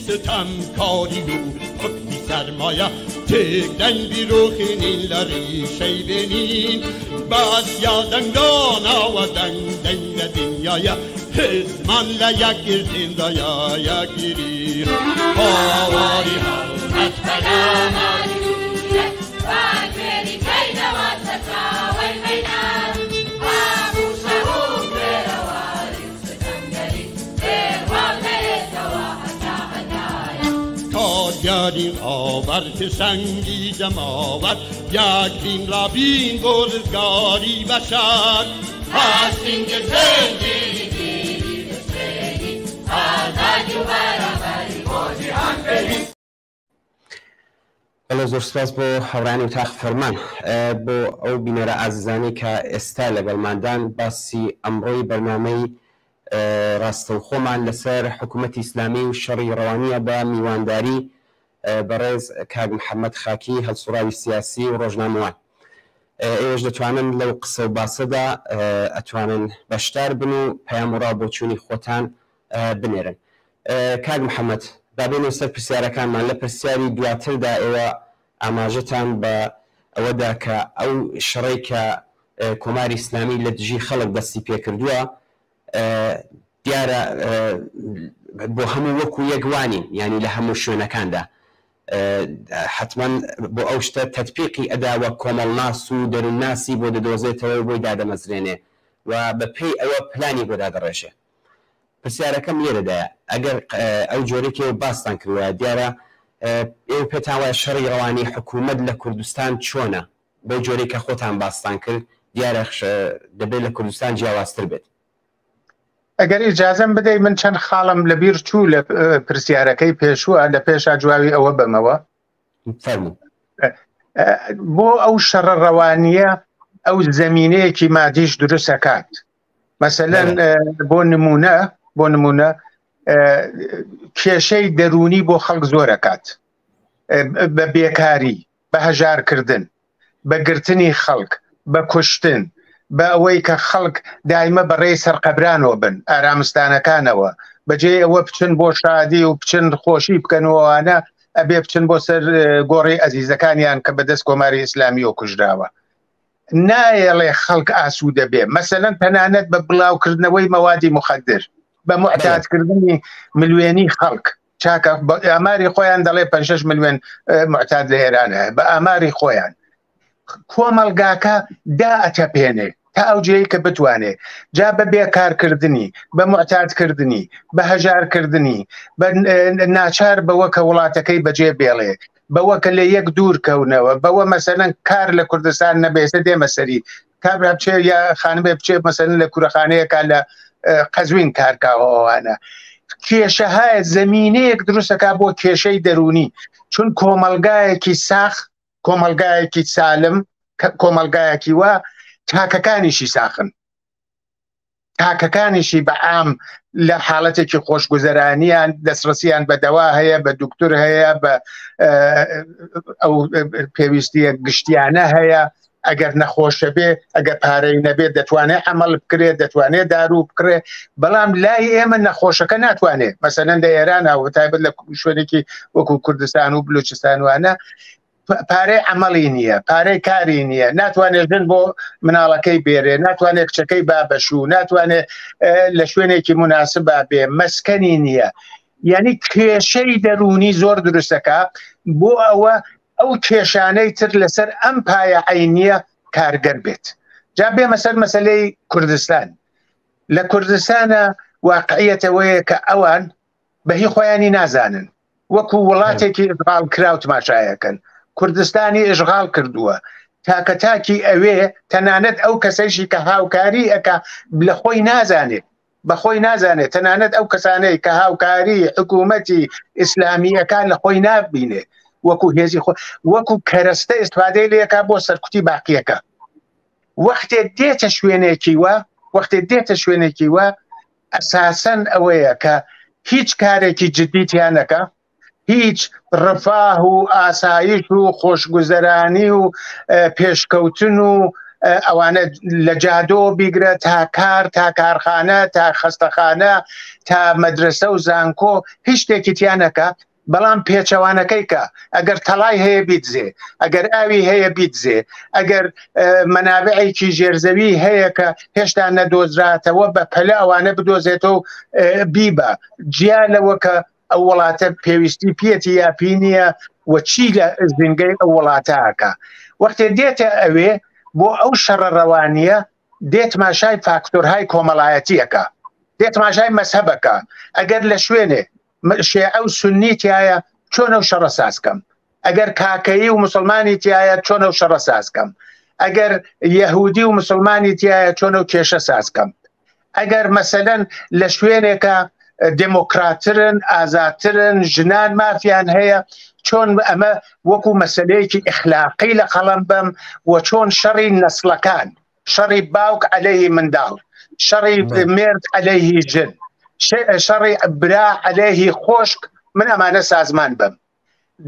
ستم کاری و حکمی سرمایه تگدن بیروخینین لریشه بینین بس یادنگانا و دنگ دنیای هزمان لیک گردین دایا یک گیری آواری حمد فلا ماری دیرد راجری کین و سچاوی میناد آبو شروع کرواری ستنگری دیوان نیتوا کارگرین آور که سنگی جماور یک دین را بین برزگاری بشد هستین که زندگی دیری بسیدی آزادی و برابری بودی هم بینی بەڵێ زۆر سپاس بۆ هەوڕانی و تاق فەرمان بۆ ئەو بینەرە ئازیزانەی کە ئێستا لەگەڵماندان باسی ئەمڕۆی بەرنامەی ڕاستەوخۆمان لەسەر حکوومەتی ئیسلامی و شەڕی ڕەوانیە بە میوانداری بەڕێز کاک محەممەد خاکی هەڵسوڕاوی سیاسی و ڕۆژنامەوان ئێوەش دەتوانن لەو قسە و باسەدا ئەتوانن بەشدار بن و پەیام و ڕابۆچوونی خۆتان بنێرن. کاک محەممەد دابێنە سەر پرسیارەکانمان لە پرسیاری دواتردا ئێوە ئاماژەتان بە ئەوەدا کە ئەو شەڕی کە کۆماری ئیسلامی لە دژی خەڵک دەستی پێکردووە دیارە بۆ هەموو وەکو یەکوانین ینی لە هەموو شوێنەکاندا حتمما بۆ ئەو شتە تەطبیقی ئەداوە کۆمەڵناس و دەروونناسی بۆ دەدۆزێتەوە بۆی دادەمەزرێنێ و بەپێی ئەوە پلانی بۆ دادەڕێژێ. پرسیارەکەم لێرەدایە ئەگەر ئەو جۆرێکی باستان کردووە دیارە ئێوە پێتان وایە شەڕی ڕەوانی حکوومەت لە کوردستان چۆنە بۆ جۆرێک کە خۆتان باستان کرد دیارە دەبێت لە کوردستان جیاوازتر بێت. ئەگەر ئیجازەم بدەیت من چەند خاڵم لەبیر چوو لە پرسیارەکەی پێشووە لە پێشا جواوی ئەوە بمەوە بۆ ئەو شەڕە ڕەوانیە ئەو زەمینەیەکی مادیش دروست ئەکات. مەسەلەن بۆ نمونە کێشەی دەرونی بۆ خەڵک زۆر ئەکات بە بێکاری بە هەژارکردن بە گرتنی خەڵک بە کوشتن بە ئەوەی کە خەڵک دایمە بەڕێی سەرقەبرانەوە بن ئارامستانەکانەوە بەجێ ئەوە بچن بۆ شادی و بچن خۆشی بکەنەوەوانە ئەبێ بچن بۆ سەر گۆڕی ئەزیزەکانیان کە بەدەست کۆماری ئیسلامی و کوژراوە. نایەڵێ خەڵک ئاسوودە بێ مەسەلەن تەنانەت بە بڵاوکردنەوەی مەوادی مخدر بە معتادکردنی ملیۆنی خەڵک چاکە ئاماری خۆیان دەڵێ 5 ملیۆن معتاد لە ئێرانە بە ئاماری خۆیان کۆمەلگاکە دا ئەتەپێنێ تا ئەو جێی کە بتوانێ جا بە بێکارکردنی بە معتادکردنی بە هەژارکردنی بە ناچار بەوە کە وڵاتەکەی بەجێ بێڵێ بەوە کە لە یەک دوورکەونەوە بەوە مەسەلەن کار لە کوردستان نەبێستە دێمە سەری کابرا بچێ یا خانبێ بچێ مەسەلەن لە کوورەخانەیەکە لە قەزوین کارکاوەوانە کێشەهای زمینەیەک دروستەکە بۆ کێشەی دەرونی چون کۆمەلگایەکی ساخ کۆمەلگایەکی سالم کۆمەلگایەکی وە تاکەکانیشی ساخن تاکەکانیشی بەعام لە حاڵەتێکی خۆشگوزەرانیان دەستڕسییان بە دەوا هەیە بە دوکتور هەیە بە ئەو پێویستیە گشتیانە هەیە ئەگەر نەخۆشە بێ ئەگەر پارەی نەبێت دەتوانێت عمل بکرێت دەتوانێت دارو بکرێت بەڵام لای ئێمە نەخۆشەکە ناتوانێت مەسەلەن لە ئێران و تایبەت لە شوێنێکی وەکو کوردستان و بلوچستان وانە پارەی عملی نییە پارەی کاری نییە ناتوانێت ژن بۆ مناڵەکەی بێرێ ناتوانێت کچەکەی بابەشوو ناتوانێت لە شوێنێکی مناسب بێ مەسکەنی نییە یعنی کێشەی دەرونی زۆر دروستەکە بۆ ئەوە ئەو کێشانەی تر لەسەر ئەم پایە عینیە کارگەر بێت جا بێ مەسەر مەسەلەی کوردستان لە کوردستانە واقعیەتەوەیە کە ئەوان بەهی خۆیانی نازانن وەکو وڵاتێکی ئیشغال کراو تماشایەکەن کوردستانی ئیشغال کردووە تاکە تاکی ئەوێ تەنانەت ئەو کەسەیشی کە هاوکاری ئەکا لە خۆی نازانێت بەخۆی نازانێت تەنانەت ئەو کەسانەی کە هاوکاری حکوومەتی ئیسلامیەکان لە خۆی نابینێ وەکو هێزی خۆ وەکو کەرەستە ئیستفادەی لێکا بۆ سەرکوتی باقیەکە وەختێ دێتە شوێنێکی وە ئەساسەن ئەوەیە کە هیچ کارێکی جدیتیانەکە هیچ ڕفاه و ئاسایش و خۆشگوزەرانی و پێشکەوتن و ئەوانە لە جادۆ بیگرە تا کار تا کارخانە تا خەستەخانە تا مەدرسە و زانکۆ هیچ شتێکی تیانەکە بەڵام پێچەوانەکەی کە ئەگەر تەڵای هەیە بیتزێ ئەگەر ئاوی هەیە بیتزێ ئەگەر مەنابعێکی ژێرزەوی هەیە کە هێشتا نەدۆزراتەوە بە پەلە ئەوانە بدۆزێتەوە بیبە جیا لەوە کە ئەو وڵاتە پێویستی پێتی یاپی نییە و چی لە زنگەی ئەو وڵاتەکە وەختێ دێتە ئەوێ بۆ ئەو شەڕەڕەوانیە دێت ماشای فاکتۆرهای کۆمەڵایەتیەکە دێت ماشای مەسهەبەکە ئەگەر لە شوێنێ شیعە و سنی تایە چۆنە و شەڕە سازکەم ئەگەر کاکەیی و مسلمانی تایە چۆنە و شەڕە سازکەم ئەگەر یەهودی و مسلمانی تایە چۆنە و کێشە سازکەم ئەگەر مەسەلەن لە شوێنێکە دموکراترن ئازاترن ژنان مافیان هەیە چۆن ئەمە وەکو مەسەلەیەکی ئیخلاقی لە قەڵەم بم و چۆن شەڕی نەسڵەکان شەڕی باوک عەلەیهی منداڵ شەڕی مرد عەلەیهی ژن شەڕی برا عەلەیهی خۆشک من ئەمانە سازمان بم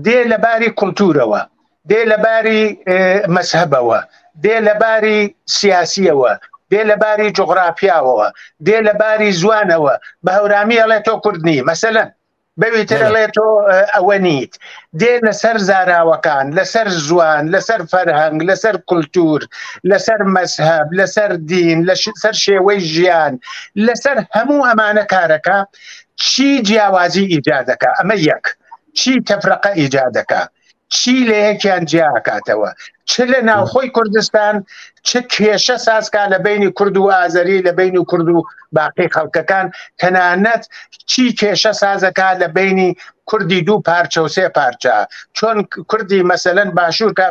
دێ لەباری کولتورەوە دێ لەباری مەسهەبەوە دێ لەباری سیاسیەوە دێ لەباری جوغرافیاوەوە دێ لەباری زوانەوە بە هەورامی ئەڵێ تۆ کوردنی مەسەلەن بەویتر ئەڵێ تۆ ئەوە نیت دێ لەسەر زاراوەکان لەسەر زوان لەسەر فەرهەنگ لەسەر کولتور لەسەر مەسهەب لەسەر دین لەسەر شێوەی ژیان لەسەر هەموو ئەمانە کارەکە چی جیاوازی ئیجادەکە ئەمە یەک چی تەفرەقە ئیجادەکە چی لە یەکیان جیاکاتەوە چ لە ناوخۆی کوردستان چ کێشە سازکا لە بینی کورد و ئازەری لە بینی کورد و باقی خەڵکەکان تەنانەت چی کێشە سازەکە لە بینی کوردی دوو پارچە و سێ پارچە چۆن کوردی مەسەلەن باشوور کا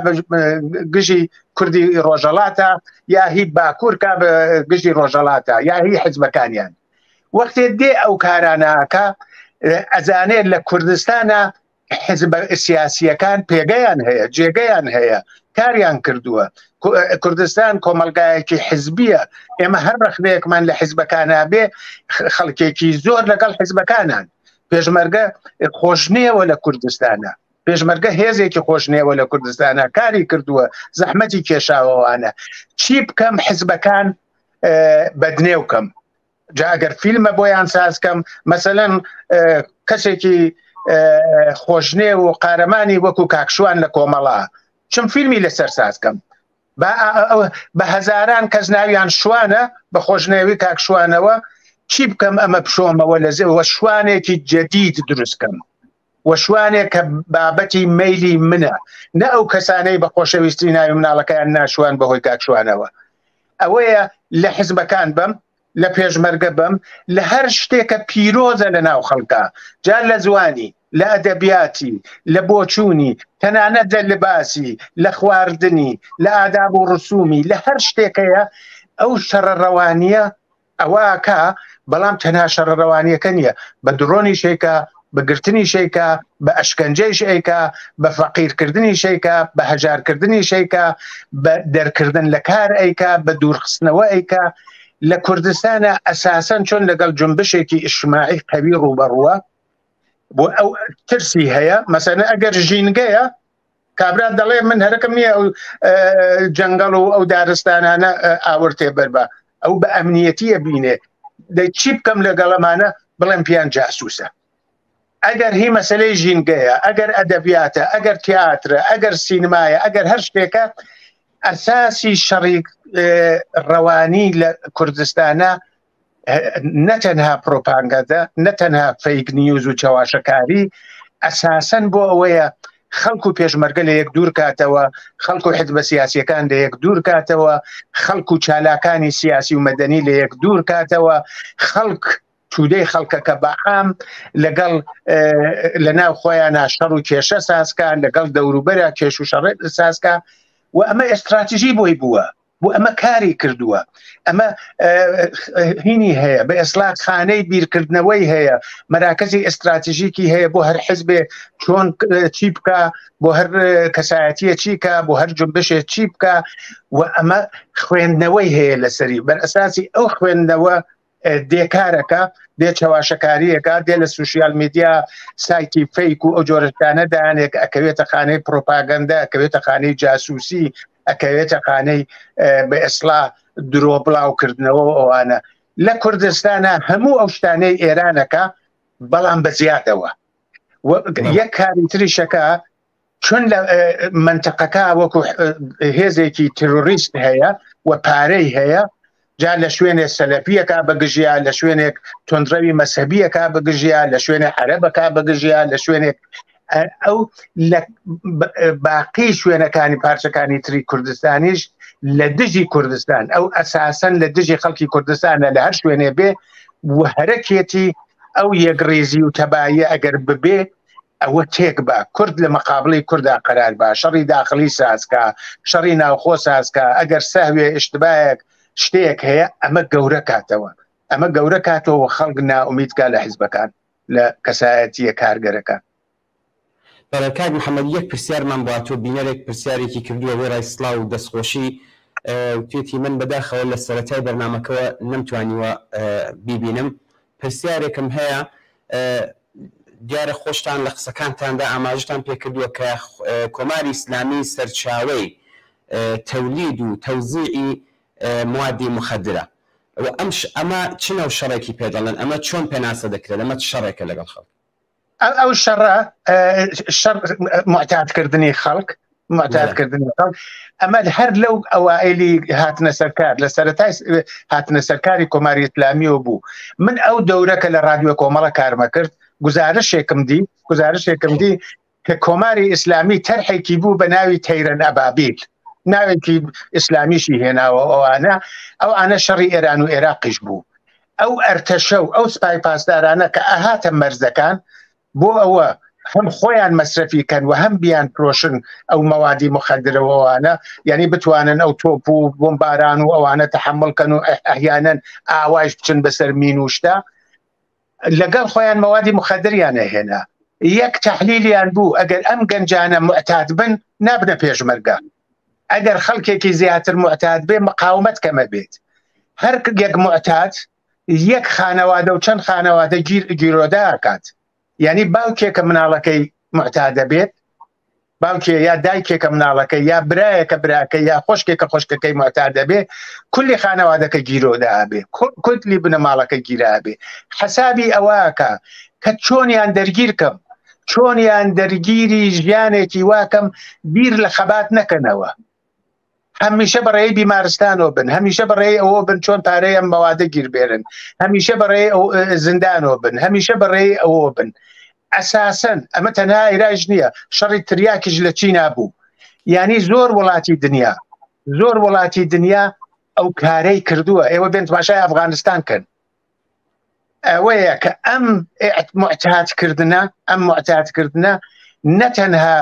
گژی کوردی ڕۆژەڵاتە یا هی باکوور کا بە گژی ڕۆژەڵاتە یا هی حیزبەکانیان وەختێ دێ ئەو کارانەکە ئەزانێت لە کوردستانە حزب سیاسیەکان پێگەیان هەیە جێگەیان هەیە کاریان کردووە کوردستان کۆمەلگایەکی حزبیە ئێمە هەر ڕخنەیەکمان لە حیزبەکانە بێ خەڵکێکی زۆر لەگەڵ حیزبەکانان پێشمەرگە خۆشنێەوە لە کوردستانە پێشمەرگە هێزێکی خۆشنێەوە لە کوردستانە کاری کردووە زەحمەتی کێشاوەوانە چی بکەم حیزبەکان بەدنێ بکەم جا ئەگەر فیلمە بۆیان سازکەم مەسەلەن کەسێکی خۆشنێ و قارەمانی وەکو کاکشوان لە کۆمەڵا چم فیلمی لەسەر سازکەم بە هەزاران کەس ناویان شوانە بە خۆشنێوی کاکشوانەوە چی بکەم ئەمە بشۆمەوە لە زێوە شوانێکی جەدید دروستکەم وە شوانێک کە بابەتی مەیلی منە نە ئەو کەسانەی بە خۆشەویستی ناوی مناڵەکەیان ناشوان بەهۆی کاکشوانەوە ئەوەیە لە حیزبەکان بم، لە پێشمەرگە بم، لە هەر شتێکە پیرۆزە لە ناو خەڵکە، جا لە زوانی، لە ئەدەبیاتی، لە بۆچوونی، تەنانەت لە لباسی، لە خواردنی، لە ئاداب و ڕسومی، لە هەر شتێکەیە ئەو شەڕەڕەوانیە ئەوەکە، بەڵام تەنها شەڕەڕەوانیەکە نییە، بە درۆنی شێکە، بە گرتنی شێکە، بە ئەشکەنجەی شێکە، بە فەقیرکردنی شێکە، بە هەژارکردنی شێکە، بە دەرکردن لە کار ئەیکە، بە دوورخستنەوە ئەیکە. لە کوردستانە ئەساسەن چۆن لەگەڵ جنبشێکی ئیجتیماعی قەوی ڕوبەڕووە بۆ ئەو ترسی هەیە. مەسەلەن ئەگەر ژینگەیە کابرا دەڵێ من هەرەکەم نییە ئەو جەنگەڵ و ئەو دارستانانە ئاورتێ بەربە، ئەو بە ئەمنیەتیە بینێ، دەی چی بکەم لەگەڵەمانە بڵێم پیان جاسووسە. ئەگەر هی مەسلەی ژینگەیە، ئەگەر ئەدەبیاتە، ئەگەر تیاترە، ئەگەر سینمایە، ئەگەر هەر شتێکە، ئەساسی شەڕی ڕەوانی لە کوردستانە نەتەنها پرۆپاگەندە، نەتەنها فەیک نیوز و چاواشەکاری، ئەساسەن بۆ ئەوەیە خەڵکو و پێشمەرگە لە یەک دوور کاتەوە، خەڵکو و حیزبە سیاسیەکان لە یەک دوور کاتەوە، خەڵکو و چالاکانی سیاسی و مەدەنی لە یەک دوور کاتەوە، خەڵک توودەی خەڵکەکە بەعام لەگەڵ لە ناو خۆیان شەڕ و کێشە سازکان، لەگەڵ دەوروبەرە کێش و شەڕ سازکە، و ئەمە ئەستراتیژی بۆی بووە، بۆ ئەمە کاری کردووە، ئەمە هینی هەیە، بە ئێسلاح خانەی بیرکردنەوەی هەیە، مەراکەزی ئەستراتیژیکی هەیە بۆ هەر حیزبێ چۆن چی بکە، بۆ هەر کەسایەتیە چیکە، بۆ هەر جنبشێ چی بکە، و ئەمە خوێندنەوەی هەیە لەسەری. بەر ئەساسی ئەو خوێندنەوە دێکارەکە، دێ چاواشەکاریەکە، دێ لە سوشیال میدیا سایتی فەیک و ئەو جۆرەتانە دایانێک ئەکەوێتە خانەی پرۆپاگەندە، ئەکەوێتە خانەی جاسووسی، ئەکەوێتە خانەی بە ئێسلاح درۆ بڵاوکردنەوە ئەوانە. لە کوردستانە هەموو ئەو شتانەی ئێرانەکە، بەڵام بە زیادەوە. یەک کاری تریشەکە، چون لە منتەقەکە وەکو هێزێکی تروریست هەیە و پارەی هەیە، جا لە شوێنێ سەلەفیەکە بەگژیا، لە شوێنێک تۆندڕەوی مەسەبیەکە بەگژیا، لە شوێنێ عەرەبەکە بەگژیا، لە شوێنێک ئەو لە باقی شوێنەکانی پارچەکانی تری کوردستانیش لە دژی کوردستان، ئەو ئەساسەن لە دژی خەڵکی کوردستانە لە هەر شوێنێ بێ، و هەرەکێتی ئەو یەکڕێزی و تەبایە ئەگەر ببێ ئەوە تێک بە کورد لە مەقابڵی کووردا قەرار بە، شەڕی داخلی سازکە، شەڕی ناوخۆ سازکە، ئەگەر سەهوێ ئیشتبایەک شتێک هەیە ئەمە گەورە کاتەوە، ئەمە گەورە کاتەوە خەڵک نائومیدکە لە حیزبەکان، لە کەسایەتیە کارگەرەکان. کاک محەممەد، یەک پرسیارمان بۆ تۆ بینەرێک پرسیارێکی کردووە وێرای سڵاو و دەستخۆشی، توێتی من بەداخەوە لە سەرەتای بەرنامەکەەوە نەمتوانیوە بیبینم. پرسیارێکم هەیە، دیارە خۆشتان لە قسەکانتاندا ئاماژتان پێکردووە کە کۆماری ئیسلامی سەرچاوەی تەولید و تەوزیعی موادی مخدرە، ئەمە چ نەو شەڕێکی پێدەڵێن، ئەمە چۆن پێناسە دەکرێت، ئەمە شەڕێکە لەگەڵ خەڵک؟ ئەو شەڕە معتادکردنی خەڵک، معتادکردنی خەڵک، ئەمە هەر لەو ئەوائلی هاتنە سەرکار، لە سەرەتای هاتنە سەرکاری کۆماری ئیسلامیەوە بوو. من ئەو دەورەکە لە رادیۆ کۆمەڵە کارمە کرد، گزارشێکم دی کە کۆماری ئیسلامی تەرحێکی بوو بە ناوی تەیرەن ئەبابیل، ناوێکی ئیسلامیشی هێناوە ئەو ئانە شەڕی ئێران و عێراقیش بوو. ئەو ئەرتەشە و ئەو سپای پاسدارانە کە ئاهاتە مەرزەکان بۆ ئەوە هەم خۆیان مەسرەفیکەن و هەم بیان فرۆشن ئەو مەوادی مخدرەوەوانە، یعنی بتوانن ئەو تۆپ و بۆمباران و ئەوانە تەحمڵکەن و ئەحیانەن ئاوایش بچن بەسەر مین و شتا، لەگەڵ خۆیان مەوادی مخدریان هێنا. یەک تەحلیلیان بوو، ئەگەر ئەم گەنجانە معتاد بن نابنە پێشمەرگە، ئەگەر خەڵکێکی زیاتر معتاد بێ مقاومەت کەمە بێت. هەر یەک معتاد یەک خانەوادە و چەند خانەوادە گیرۆدا ئاکات، یعنی باوکێکە مناڵەکەی معتادە بێت، باوکێ یا دایکێکە مناڵەکەی، یا برایەکە براکە، یا خۆشکێکە خۆشکەکەی معتادە بێ، کولی خانەوادەکە گیرۆدا بێ، کولی بنەماڵەکە گیرا بێ. حسابی ئەوەکە کە چۆنیان دەرگیرکەم، چۆنیان دەرگیری ژیانێکی واکەم، بیر لە خەبات نەکەنەوە، هەمیشە بەڕێی بیمارستانەوە بن، هەمیشە بەڕێی ئەوە بن چۆن پارەی ئەم مەوادە گیر بێرن، هەمیشە بەڕێی زیندانەوە بن، هەمیشە بەڕێی ئەوە بن. ئەساسەن ئەمە تەنها عێراق نییە، شەڕی تریاکیش لە چینا بوو. یعنی زۆر وڵاتی دنیا ئەو کارەی کردووە ئێوە بێن تماشای ئەفغانستان کەن ئەوەیە کە ئەم معتادکردنە نەتەنها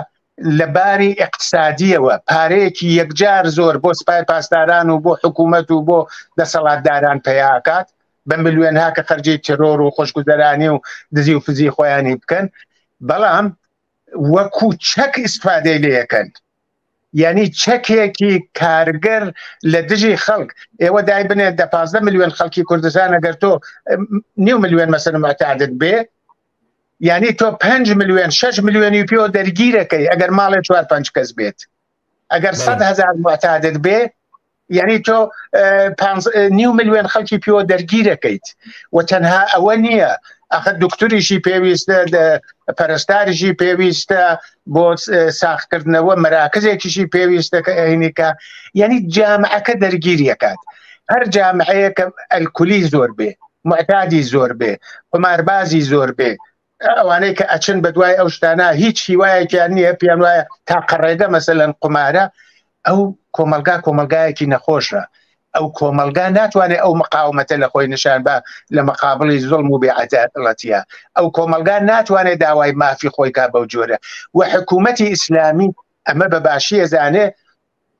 لەباری اقتصادیەوە پارەیەکی یەکجار زۆر بۆ سپای پاسداران و بۆ حکوومەت و بۆ دەسەڵاتداران پێیاکات بە ملیۆنها کە خەرجی ترۆر و خۆشگوزەرانی و دزی و فزی خۆیانی بکەن بەڵام وەکو چەک ئیسفادەی لێەکەن یعنی چەکێکی کارگەر لە دژی خەڵک ئێوە دای بنێت 15 ملیۆن خەڵکی کوردستان ئەگەر تۆ 9 ملیۆن مەسەن معتادت بێ یعنی تۆ 5 ملیۆن 6 ملیۆنی پێوە دەرگیرەکەی ئەگەر ماڵێ 4-5 کەس بێت ئەگەر 100,000 معتادت بێ یعنی تۆ 9 ملیۆن خەڵکی پێوە دەرگیرەکەیت و تەنها ئەوە نییە ئەخە دکتوریشی پێویستە پەرستاریشی پێویستە بۆ ساختکردنەوە مەراکزێکیشی پێویستە کە ئەهینیکە یعنی جامعەکە دەرگیریەکات هەر جامعەیەکە ئەلکولی زۆر بێ معتادی زۆر بێ قماربازی زۆر بێ ئەوانەی کە ئەچن بە دوای ئەو شتانە هیچ هیوایەکیان نییە پێیان وایە تاقەڕێگە مەسەلەن قمارە ئەو کۆمەلگایەکی نەخۆشە ئەو کۆمەلگا ناتوانێت ئەو مقاومەتە لە خۆی نیشان بە لە مقابلی زۆڵم و بێعەدالەتیە ئەو کۆمەلگا ناتوانێت داوای مافی خۆی کا بەو جۆرە و حکوومەتی ئیسلامی ئەمە بە باشی ئەزانێ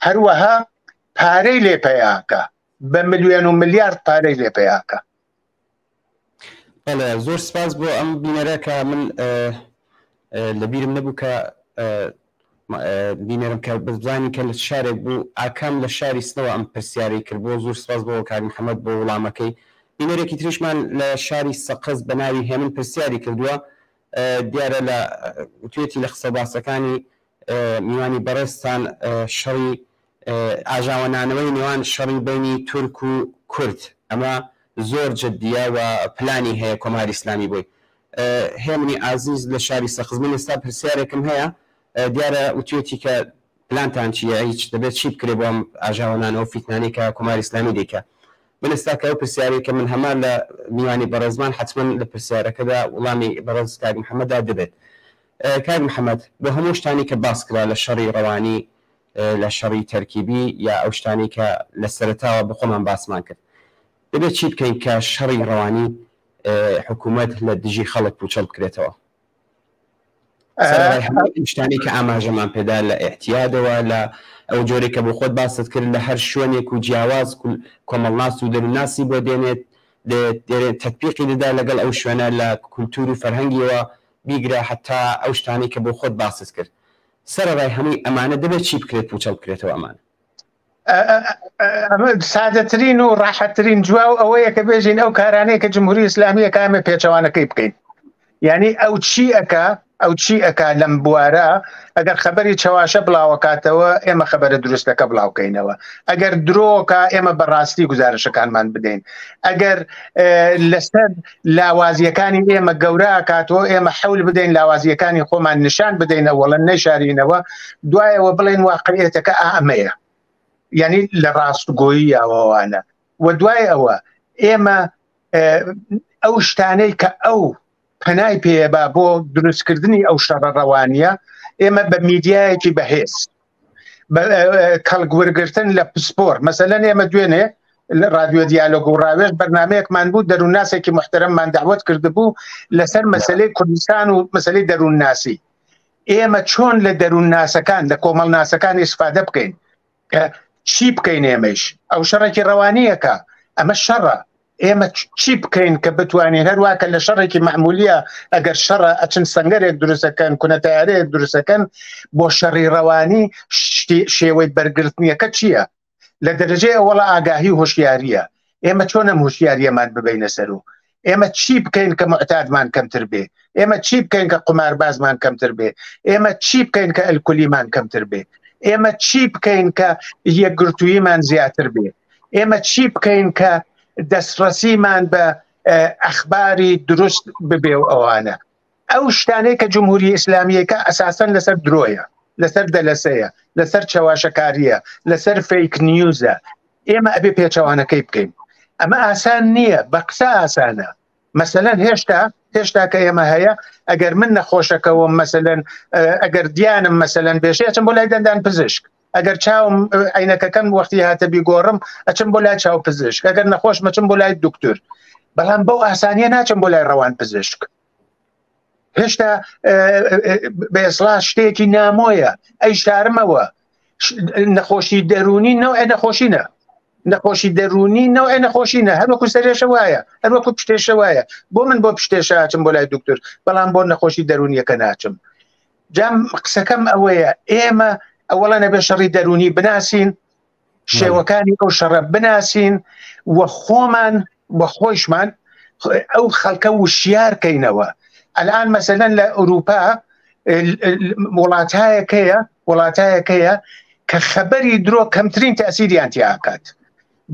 هەروەها پارەی لێپەیاکە بە ملیۆن و ملیارد پارەی لێپەیاکە. زۆر سپاس بۆ ئەم بینەرەکە من لەبیرم نەبوو کە بینەرم کە بزانانی کە لە شارێک بوو ئاکام لە شاری سنەوە ئەم پرسیاری کرد بۆ زۆر سپاس بۆ کاری محەممەد بۆ وڵامەکەی. بینەرێکی تریشمان لە شاری سەقز بە ناوی هێمن پرسیاری کردووە دیارە لە توێتی لە قسە باسەکانی میوانی بەڕێستان شەڕی ئاژاوەنانەوەی نێوان شەڕی بینی تورک و کورد ئەمە زۆر جددیە و پلانی هەیە کۆماری ئیسلامی بۆی. هێمنی ئازیز لە شاری سەقز من ئێستا پرسیارێکم هەیە دیارە وتوێتی کە پلانتان چیە هیچ دەبێت چی بکرێ بۆ ئەم ئاژاوەنانەوە فیتنانەی کە کۆماری ئیسلامی دەیکە. من ئێستا کە ئەو پرسیارێکە من هەمان لە میوانی بەڕێزمان حتمما لە پرسیارەکەدا وڵامی بەڕێز کاک محەممەددا دەبێت. کاک محەممەد بۆ هەموو شتانی کە باس کرا لە شەڕی ڕەوانی لە شەڕی تەرکیبی یا ئەو شتانی کە لە سەرەتاوە بە خۆمان باسمان کرد دەبێت چی بکەین کە شەڕی ڕەوانی حکوومەت لە دژی خەڵک پوچەڵ بکرێتەوە شتانی کە ئاماژەمان پێدا لە احتیادەوە لە ئەو جۆرێک کە بۆ خۆت باست کرد لە هەر شوێنێک و جیاواز کۆمەڵناس و دەروناسی بۆ دێنێت تەطبیقی دەدا لەگەڵ ئەو شوێنە لە کولتور و فەرهەنگیەوە بیگرە حتا ئەو شتانی کە بۆ خۆت باست کرد سەرەڕای هەمووی ئەمانە دەبێت چی بکرێت پوچەڵ بکرێتەوە ئەمانە. سادەترین و ڕاحەتترین جواو ئەوەیە کە بێژین ئەو کارانەیە کە جمهوری ئیسلامی ئەکامە پێچەوانەکەی بکەین یعنی ئەو چی ئەکا لەم بوارە ئەگەر خەبەری چەواشە بڵاوکاتەوە ئێمە خەبەرە دروستەکە بڵاوکەینەوە ئەگەر درۆکە ئێمە بەڕاستی گزارشەکانمان بدەین ئەگەر لەسەر لاوازیەکانی ئێمە گەورە کاتەوە ئێمە حەول بدەین لاوازیەکانی خۆمان نیشان بدەینەوە وەڵە نەشارینەوە دوایەوە بڵێن واقعیەتەکە ئەمەیە یعنی لە ڕاستگۆیی ئەوانە و دوای ئەوە ئێمە ئەو شتانەی کە ئەو پەنای پێبا بۆ دروستکردنی ئەو شەڕە ڕەوانیە ئێمە بە میدیایەکی بەهێز کەڵگوەرگرتن لە پسپۆر مەسەلەن ئێمە دوێنێ رادیۆ دیالۆگ و ڕاوێژ بەرنامەیەکمان بوو دەروونناسێکی محتەرەممان داوت کردبوو لەسەر مەسەلەی کوردستان و مەسەلەی دەروونناسی ئێمە چۆن لە دەروونناسەکان لە کۆمەڵناسەکان ئیسفادە بکەین کە چی بکەین ئێمەش ئەو شەڕێکی ڕەوانیەکە ئەمە شەڕە ئێمە چی بکەین کە بتوانین هەروواکە لە شەڕێکی معمولیە ئەگەر شەڕە ئەچن سەنگەرێک دروستەکەن کونەتارەیەک دروستەکەن بۆ شەڕی ڕەوانی شێوەی بەرگرتنیەکە چییە لە دەرەجەی ئەوەڵە ئاگاهی و هۆشیاریە ئێمە چۆن ئەم هۆشیاریەمان ببینە سەر و ئێمە چی بکەین کە معتادمان کەمتر بێ ئێمە چی بکەین کە قماربازمان کەمتر بێ ئێمە چی بکەین کە ئەلکولیمان کەمتر بێ ئێمە چی بکەین کە یەکگرتوویمان زیاتر بێ ئێمە چی بکەین کە دەستڕەسیمان بە ئەخباری دروست ببێ و ئەوانە ئەو شتانەی کە جمهوری ئیسلامیەکە ئەساسەن لەسەر درۆیە لەسەر دەلەسەیە لەسەر چەواشەکاریە لەسەر فیک نیوزە ئێمە ئەبێ پێچەوانەکەی بکەین ئەمە ئاسان نییە بە قسە ئاسانە مەسەلەن هێشتا کە ئێمە هەیە ئەگەر من نەخۆشەکەەوە مەسەلەن ئەگەر دیانم مەسەلەن بێشەیەچم بۆ لای دەندان پزیشک ئەگەر چاوم عینەکەکەم وەختی هاتە بیگۆڕم ئەچم بۆ لای چاو پزیشک، ئەگەر نەخۆش مەچم بۆ لای دکتۆر، بەڵام بەو ئاسانیە ناچم بۆ لای ڕەوان پزیشک. هێشتا بە ئێسڵا شتێکی نامۆیە ئەی شارمەوە نەخۆشی دەرونی نەوعی نەخۆشینە، نەخۆشی دەرونی نەوعی نەخۆشینە، هەروەکو سەرێشە وایە، هەروەکو پشتێشە وایە. بۆ من بۆ پشتێشە ئاچم بۆ لای دکتۆر، بەڵام بۆ نەخۆشی دەرونیەکە ناچم. جام قسەکەم ئەوەیە ئێمە ئەوەڵە نەبێ شەڕی دەرونی بناسین، شێوەکانی ئەو شەڕە بناسین وە خۆمان بە خۆشمان ئەو خەڵکە وشیارکەینەوە. الان مثلا لە ئەوروپا وڵاتایەکەیە کە خەبەری درۆ کەمترین تەسیریان تیاکات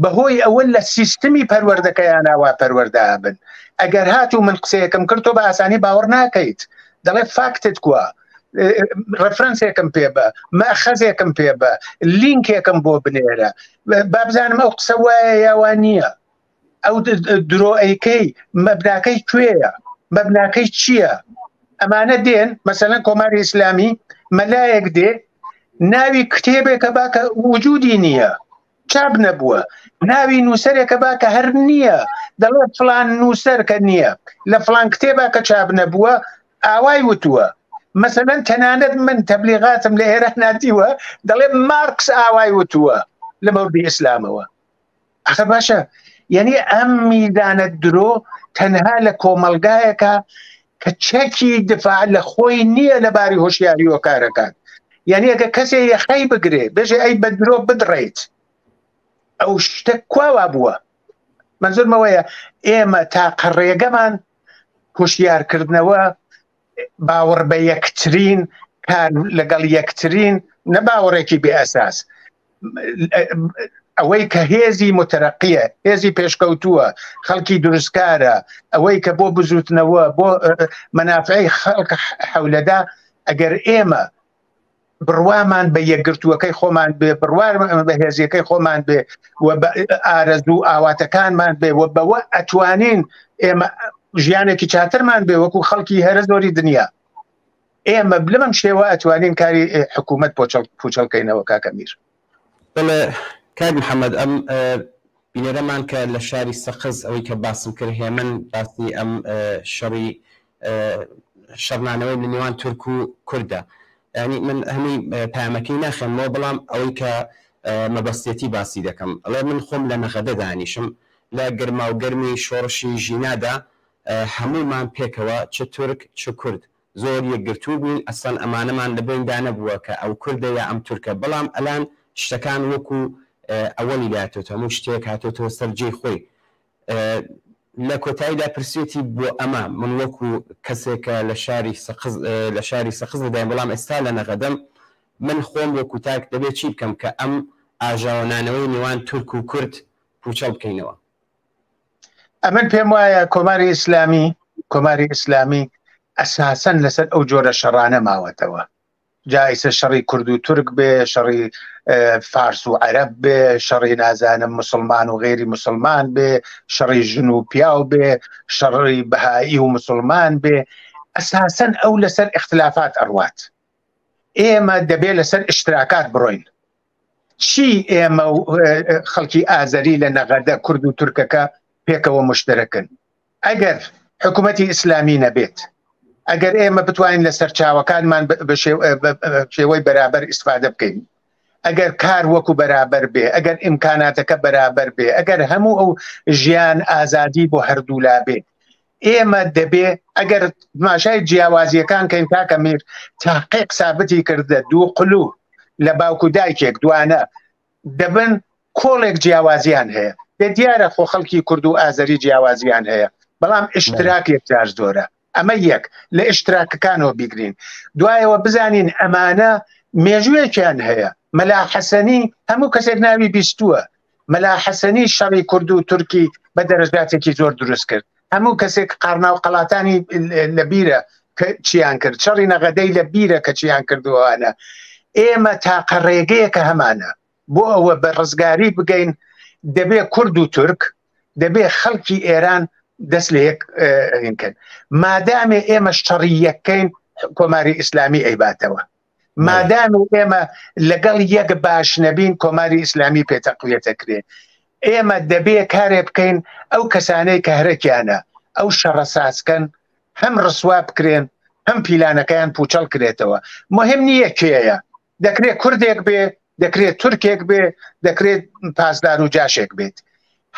بەهۆی ئەوە لە سیستمی پەروەردەکەیان ناوا پەروەردە بن. ئەگەر هاتوو من قسەیەکەم کرد تۆ بە ئاسانی باوەڕ ناکەیت، دەڵێ فاکتت کووە، ڕفرەنسێکم پێ بە، مەخەزێکم پێ بە، لینکێکم بۆ بنێرە، با بزانم ئەو قسە وایە یاوان نییە، ئەو درۆئەیکەی مەبناکەی کوێیە، مەبناکەی چییە. ئەمانە دێن مەسەلەن کۆماری ئیسلامی مەلایەک دێ ناوی کتێبێکە باکە وجودی نییە، چاپ نەبووە، ناوی نووسەرێکە باکە هەر نییە، دەڵێ فلان نووسەر کە نییە، لە فلان کتێبا کە چاپ نەبووە ئاوای وتووە. مەسەلەن تەنانەت من تەبلیغاتم لە ئێرە ناتیوە دەڵێ مارکس ئاوای وتووە لە مەوردی ئیسلامەوە. ئەخە باشە، یعنی ئەم میدانە درۆ تەنها لە کۆمەلگایەکە کە چەکی دفاع لە خۆی نییە لەباری هۆشیاری و کارەکان. یعنی ئەگە کەسێ یەخەی بگرێ بێژێ ئەی بە درۆ بدڕێیت، ئەو شتە کواوا بووە. منزورمەوەیە ئێمە تاقە ڕێگەمان هۆشیارکردنەوە باوەڕ بە یەکترین کار لەگەڵ یەکترین نەباوەڕێکی بێ ئەساس، ئەوەی کە هێزی متەرەقیە، هێزی پێشکەوتووە، خەڵکی دروستکارە، ئەوەی کە بۆ بزوتنەوە بۆ مەنافعی خەڵک حەولەدا، ئەگەر ئێمە بڕوامان بە یەکگرتووەکەی خۆمان بێ، بڕوامان بە هێزیەکەی خۆمان بێ و بە ئارەزوو ئاواتەکانمان بێ و بەوە ئەتوانین ئێمە ژیانێکی چاترمان بێ وەکو خەڵکی هەرە زۆری دنیا. ئێمە بلەم شێوە ئەتوانین کاری حکوومەت پوچەڵکەینەوە. کاکە میر بەڵێ کاک محەممەد، ئەم بینەرەمان کە لە شاری سەقز ئەوەی کە باسم کرد هێمن باسی ئەم شەڕنانەوەی لە نێوان تورک و کوردە، ینی من هەمی پامەکەی ناخێنەوە، بەڵام ئەوەی کە مەبەستێتی باسی دەکەم ئەڵێ من خۆم لە نەغەدە دانیشم لە گەرما و گەرمی شۆڕشی ژینادا هەمومان پێکەوە چ تورک چ کورد زۆر یەکگرتوو بووین، ئەسڵەن ئەمانەمان لە بیندا نەبووە کە ئەو کوردە یا ئەم تورکە، بەڵام ئەلان شتەکان وەکو ئەوەلی لاتۆتە هەموو شتێک هاتۆتەوە سەرجێی خۆی. لە کۆتاییدا پرسیەتی بۆ ئەمە من وەکو کەسێکە لە شاری سەقز لەدایم، بەڵام ئێستا لە نەغەدەم من خۆم وەکو تاک دەبێت چی بکەم کە ئەم ئاژاوەنانەوەی نێوان تورک و کورد پوچەڵ بکەینەوە. ئەمن پێم وایە کۆماری ئیسلامی ئەساسەن لەسەر ئەو جۆرە شەڕانە ماوەتەوە، جایسە شەڕی کورد و تورک بێ، شەڕی فارس و عەرەب بێ، شەڕی نازانم مسلمان و غێری مسلمان بێ، شەڕی ژن و پیاو بێ، شەڕی بەهایی و مسلمان بێ، ئەساسەن ئەو لەسەر اختلافات ئەڕوات. ئێمە دەبێت لەسەر اشتراکات بڕۆین. چی ئێمە خەڵکی ئازەری لە نەغەدە کورد و تورکەکە پێکەوە مشترەکن؟ ئەگەر حکوومەتی ئیسلامی نەبێت، ئەگەر ئێمە بتوانین لە سەرچاوەکانمان بە شێوەی بەرابەر ئیسفادە بکەین، ئەگەر کار وەکو بەرابەر بێ، ئەگەر ئیمکاناتەکە بەرابەر بێ، ئەگەر هەموو ئەو ژیان ئازادی بۆ هەردوولا بێ، ئێمە دەبێ ئەگەر ماشای جیاوازیەکان کەین کاکە میر تاقیق سابتی کردە دوو قلوو لە باوکو دایکێک دوانە دەبن کۆڵێک جیاوازیان هەیە، دیارە خۆ خەڵکی کورد و ئازەری جیاوازیان هەیە، بەڵام ئشتراک یەکجار زۆرە. ئەمە یەک لە ئشتراکەکانەوە بیگرین. دوایەوە بزانین ئەمانە مێژوویەکیان هەیە. مەلا حەسەنی هەموو کەسێک ناوی بیستووە، مەلا حەسەنی شەڕی کورد و تورکی بە دەرەجاتێکی زۆر دروست کرد، هەموو کەسێک قەرنا و قەڵاتانی لە بیرە کە چیان کرد، شەڕی نەغەدەی لە بیرە کە چیان کردووانە. ئێمە تاقە ڕێگەیەکە هەمانە بۆ ئەوە بە ڕزگاری بگەین، دەبێ کورد و تورک، دەبێ خەڵکی ئێران دەست لە یەک هینکەن. مادامێ ئێمە شەڕی یەکەین کۆماری ئیسلامی ئەیباتەوە، مادام ئێمە لەگەڵ یەک باش نەبین کۆماری ئیسلامی پێتەقویەتەکرێ ئێمە دەبێ کارێ بکەین ئەو کەسانەی کە هەرەکیانە ئەو شەڕە سازکەن هەم ڕسوا بکرێن هەم پیلانەکەیان پوچەڵ کرێتەوە مهم نییە کێیە دەکرێت کوردێک بێ دەکرێت تورکێک بێ دەکرێت پاسدار و جاشێک بێت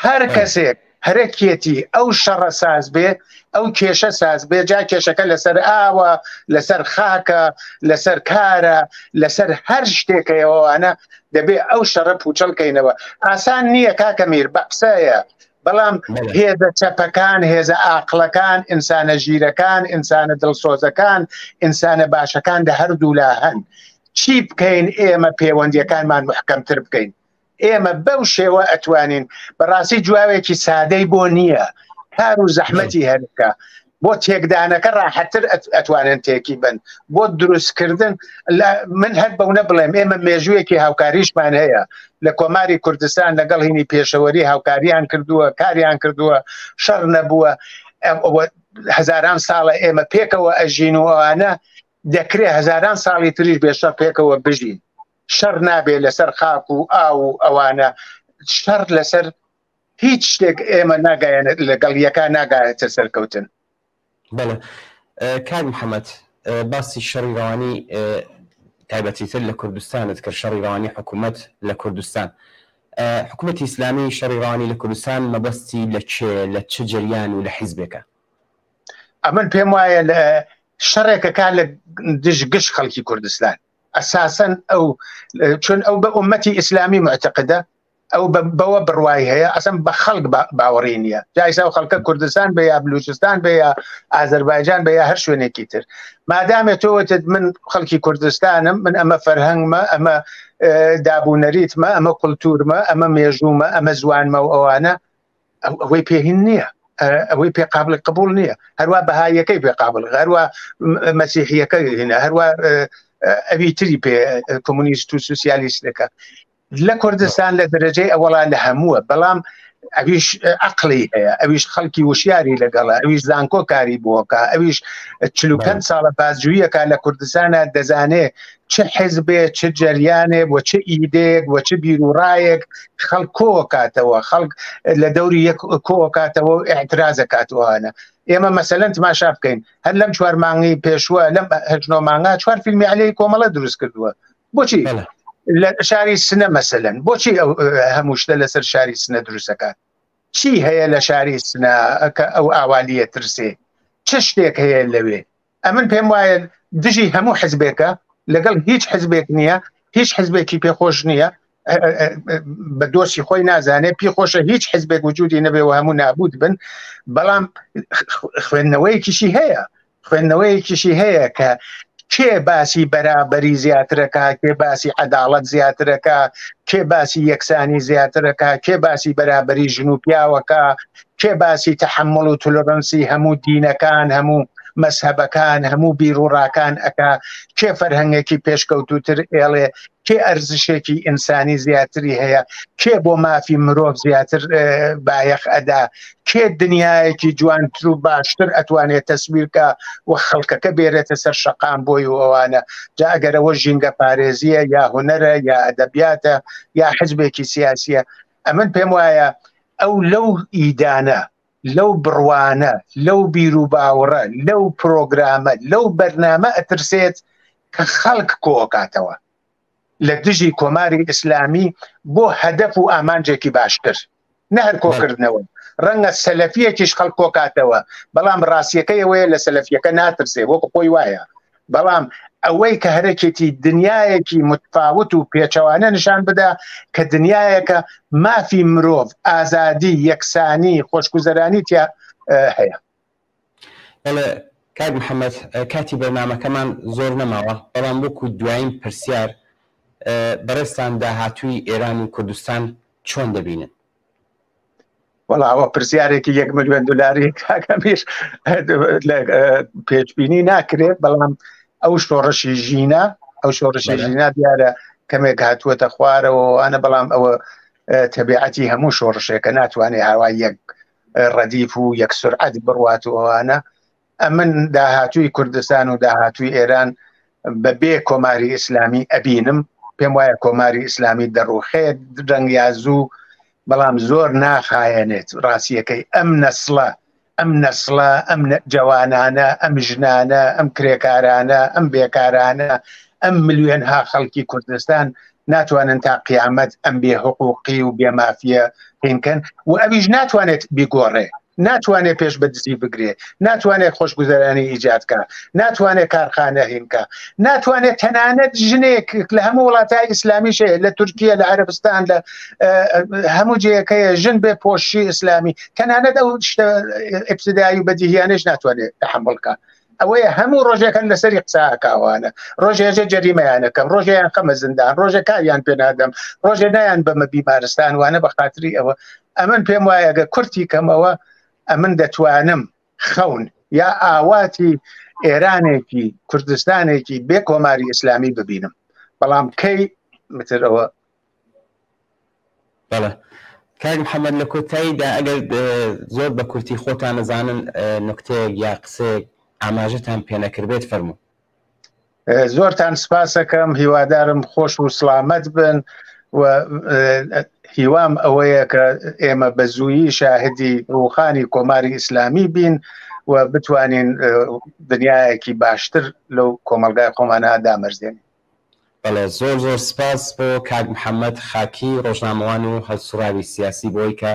هەر کەسێک هەرەکێتی ئەو شەڕە ساز بێ ئەو کێشە ساز بێ جا کێشەکە لەسەر ئاوە لەسەر خاکە لەسەر کارە لەسەر هەر شتێکەوەوانە دەبێ ئەو شەڕە پوچەڵکەینەوە ئاسان نییە کاکە میر بەقسەیە بەڵام هێزە چەپەکان هێزە ئاقلەکان ئینسانە ژیرەکان ئینسانە دڵسۆزەکان ئینسانە باشەکان لە هەردوو لا هەن چی بکەین ئێمە پەیوەندیەکانمان محکەمتر بکەین ئێمە بەو شێوە ئەتوانین بەڕاستی جواوێکی سادەی بۆ نییە کار و زەحمەتی هەرکە بۆ تێکدانەکە ڕاحەتر ئەتوانن تێکی بن بۆ دروستکردن من هەر بەونە بڵێم ئێمە مێژوویەکی هاوکاریشمان هەیە لە کۆماری کوردستان لەگەڵ هینی پێشەوەری هاوکاریان کردووە کاریان کردووە شەڕ نەبووە هەزاران ساڵە ئێمە پێکەوە ئەژین و ئەوانە دەکرێت هەزاران ساڵی تریش بێشە پێکەوە بژین شەڕ نابێت لەسەر خاک و ئاو و ئەوانە شەڕ لەسەر هیچ شتێک ئێمە ناگایەنێت لەگەڵ یەکە ناگایێتە سەرکەوتن. بەڵێ کاک محەممەد باسی شەڕی ڕەوانی تایبەتیتر لە کوردستانت کرد شەڕی ڕەوانی حکوومەت لە کوردستان حکوومەتی ئیسلامی شەڕی ڕەوانی لە کوردستان مەبەستی لە چ جریان و لە حیزبێکە ئەمن پێم وایە شەڕێکەکە لە دژ گشت خەڵکی کوردستان ئەساسەن ئەو چون ئەو بە ئومەتی ئیسلامی معتەقدە ئەو بەوە بڕوای هەیە ئەسم بە خەڵک باوەڕی نییە جایسا و خەڵکە کوردستان بە یا بلوچستان بە یا ئازەربایجان بە یا هەر شوێنێکی تر مادامێت تۆوتت من خەڵکی کوردستانم من ئەمە فەرهەنگمە ئەمە دابوونەریتمە ئەمە کولتورمە ئەمە مێژوومە ئەمە زوانمە و ئەوانە ئەوەی پێهین نییە ئەوەی پێ قابل قبول نییە هەروە بەهایەکەی پێ قابل هەروە مەسیحیەکە هێنە هەروە ئەوی تری پێ کۆمونیست و سوسیالیستەکە لە کوردستان لە دەرەجەی ئەوەڵا لە هەمووە بەڵام ئەویش عقلی هەیە ئەویش خەڵکی وشیاری لەگەڵە ئەویش زانکۆکاری بووەکە ئەویش 40 ساڵە بازجوویەکە لە کوردستانە دەزانێت چه حزبێ چه جەریانێ بۆ چه ئیدەیەک بۆ چه بیرروڕایەک خەڵک کۆکاتەوە خەڵک لە دەوری یەک کۆکاتەوە و ئاعترازەکاتوانە ئێمە مەسەلەن تماشا بکەین هەر لەم 4 مانگی پێشوە لەم 8 مانگا 4 فیلمی عەلەی کۆمەڵە دروست کردووە بۆچی لە شاری سنە مەسەلەن بۆچی هەموو شتە لەسەر شاری سنە دروستەکان چی هەیە لە شاری سنە کە ئەو ئاوالیە ترسێ چه شتێک هەیە لەوێ ئەمن پێم وایە دژی هەموو حزبێکە لەگەڵ هیچ حزبێک نییە هیچ حزبێکی پێخۆش نییە بە دۆسی خۆی نازانێت پێی خۆشە هیچ حزبێک وجودی نەبێ و هەموو نابود بن بەڵام خوێندنەوەیەکیشی هەیە کە کێ باسی بەرابەری زیاترەکە کێ باسی عەداڵەت زیاترەکە کێ باسی یەکسانی زیاترەکە کێ باسی بەرابەری ژن و پیاوەکە کێ باسی تەحمل و تۆلەرەنسی هەموو دینەکان هەموو مەسهەبەکان هەموو بیرروڕاکان ئەکا کێ فەرهەنگێکی پێشکەوتوتر ئێڵێ کێ ئەرزشێکی ئینسانی زیاتری هەیە کێ بۆ مافی مرۆڤ زیاتر بایەخ ئەدا کێ دنیایەکی جوانتر و باشتر ئەتوانێت تەسویرکە و خەڵکەکە بێرێتە سەر شەقام بۆی و ئەوانە جا ئەگەرەوە ژینگە پارێزیە یا هونەرە یا ئەدەبیاتە یا حزبێکی سیاسیە ئەمن پێم وایە ئەو لەو ئیدانە لەو بڕوانە لەو بیر و باوەڕە لەو پرۆگرامە لەو بەرنامە ئەترسێت کە خەڵک کۆکاتەوە لە دژی کۆماری ئیسلامی بۆ هەدەف و ئامانجێکی باشتر نە هەر کۆکردنەوە ڕەنگە سەلەفیەکیش خەڵک کۆکاتەوە بەڵام ڕاستیەکەی ئەوەیە لە سەلەفیەکە ناترسێ وەکو خۆی وایە بەڵام ئەوەی کە هەرەکێتی دنیایەکی متفاوت و پێچەوانە نیشان بدا کە دنیایەکە مافی مرۆڤ ئازادی یەکسانی خۆشگوزەرانی تیا هەیە. کاک محەممەد کاتی بەرنامەکەمان زۆر نەماوە بەڵام وەکو دوایین پرسیار بەڕێستان داهاتووی ئێران و کوردستان چۆن دەبینن؟ وەڵا ئەوە پرسیارێکی 1 ملیۆن دلاری کاکەمیش پێچبینی ناکرێت بەڵام ئەو شۆڕشی ژینە ئەو شۆڕشی ژینە دیارە کەمێک هاتووەتە خوارەوە ئەنە بەڵام ئەوە تەبیعەتی هەموو شۆڕشێکە ناتوانێت هاوای یەک ڕەدیف و یەک سورعەت بڕوات و ئەوانە ئەمن داهاتووی کوردستان و داهاتووی ئێران بەبێ کۆماری ئیسلامی ئەبینم پێم وایە کۆماری ئیسلامی دەڕوخێت دەنگیازوو بەڵام زۆر ناخایەنێت ڕاستیەکەی ئەم نەسڵە ئەم جوانانە ئەم ژنانە ئەم کرێکارانە ئەم بێکارانە ئەم ملیۆنها خەڵکی کوردستان ناتوانن تا قیامەت ئەم بێ حقوقی و بێمافیە هینکەن و ئەویش ناتوانێت بیگۆڕێ ناتوانێت پێش بەدزی بگرێ ناتوانێت خۆشگوزەرانی ئیجادکە ناتوانێت کارخانە هینکە ناتوانێت تەنانەت ژنێک لە هەموو وڵاتای ئیسلامی شێ لە تورکیا لە عەرەبستان لە هەموو جێیەکەیە ژن بێ پۆشی ئیسلامی تەنانەت ئەو شتە ئیبتیدایی و بەدیهیانەش ناتوانێت تەحمڵکە ئەوەیە هەموو ڕۆژێکن لەسەری قساکاوانە ڕۆژێژە جەریمەیانەکەم ڕۆژیان خەمە زندان ڕۆژە کاریان پێنادەم ڕۆژێ نایان بەمە بیمارستان وانە بە خاتری ئەوە ئەمن پێم وایە گە کورتی کەمەوە ئەمن دەتوانم خەون یا ئاواتی ئێرانێکی کوردستانێکی بێ کۆماری ئیسلامی ببینم بەڵام کەی مترەوە بەڵێ کاک محەممەد لە کۆتاییدا ئەگەر زۆر بە کورتی خۆتان نەزانن نکتەیەک یا قسەیەک ئاماژەتان پێنەکردێت فەرموو. زۆرتان سپاسەکەم هیوادارم خۆش و سلامەت بن و هیوام ئەوەیە کە ئێمە بە زوویی شاهدی ڕووخانی کۆماری ئیسلامی بین و بتوانین دنیایەکی باشتر لەو کۆمەلگای خۆمانە دامەرزێنین. بەڵێ زۆر زۆر سپاس بۆ کاک محەممەد خاکی ڕۆژنامەوان و هەڵسوراوی سیاسی بۆی کە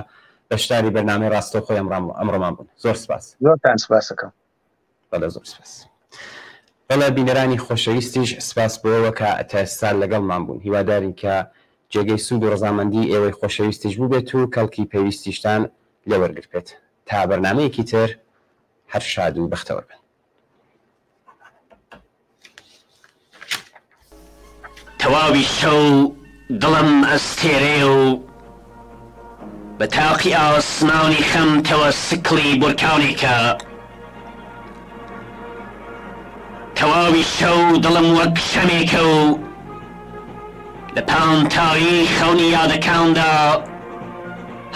بەشداری بەرنامەی ڕاستەوخۆی ئەمڕۆمان بوون. زۆر سپاس. زۆرتان سپاسەکەم. بەڵێ زۆر سپاس. بەڵێ بینەرانی خۆشەویستیش سپاس بۆەوە کە تا ئێستا لەگەڵمان بوون. هیوادارین کە جێگەی سوود و ڕەزامەندی ئێوەی خۆشەویستیش بوو بێت و کەڵکی پێویستیشتان لێوەرگرت بێت. تا بەرنامەیەکی تر هەر شاد و بەختەوە بن. تەواوی شەو دڵم ئەستێرێ و بە تاقی ئاسمانی خەمتەوە سکڵی بورکانێکە تەواوی شەو دڵم وەک شەمێکە و لە پانتایی خەونی یادەکاندا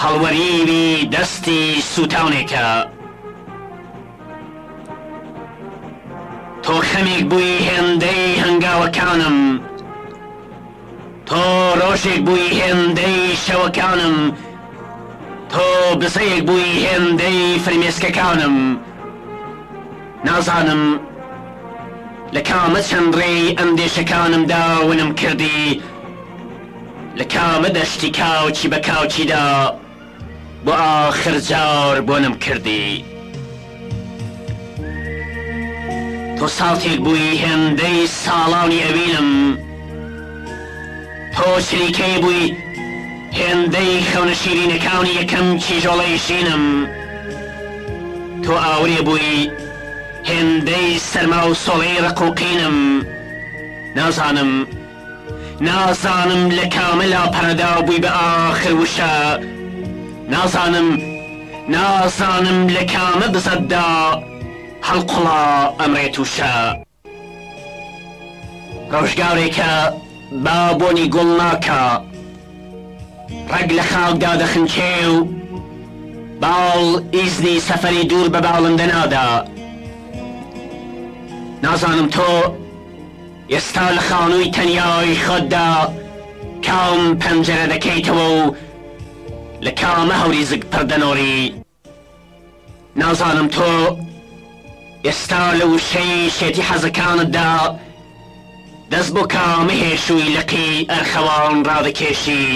هەڵوەریوی دەستی سوتاونێکە تۆ خەمێک بووی هێندەی هەنگاوەکانم تۆ ڕۆژێک بووی هێندەی شەوەکانم تۆ بزەیەک بووی هێندەی فرمێسکەکانم نازانم لە کامە چەند ڕێی ئەندێشەکانمدا ونم کردی لە کامە دەشتی کاوچی بە کاوچیدا بۆ ئاخر جار بۆنم کردی تۆ ساڵتێک بووی هێندەی ساڵانی ئەوینم تۆ شریکەی بووی هێندەی خەونە شیرینەکانی یەکەم کیژۆڵەی ژینم تۆ ئاورێ بووی هێندەی سەرما و سۆڵەی ڕقوقینم نازانم لە کامە لاپەرەدا بووی بە ئاخر وشە نازانم لە کامە بزەتدا هەڵقوڵا ئەمرێت وشە ڕۆژگارێکە با بۆنی گوڵ ناکە ڕەگ لە خاکدا دەخنکێ و باڵ ئیزنی سەفەری دوور بە باڵندە نادا نازانم تۆ ئێستا لە خانووی تەنیای خۆتدا کام پەنجەرە دەکەیتەوە و لە کامە هەوری زگ پەردەنۆری نازانم تۆ ئێستا لە وشەی شێتی حەزەکانتدا دەست بۆ کامە هێشووی لەقی ئەرخەوان ڕادەکێشی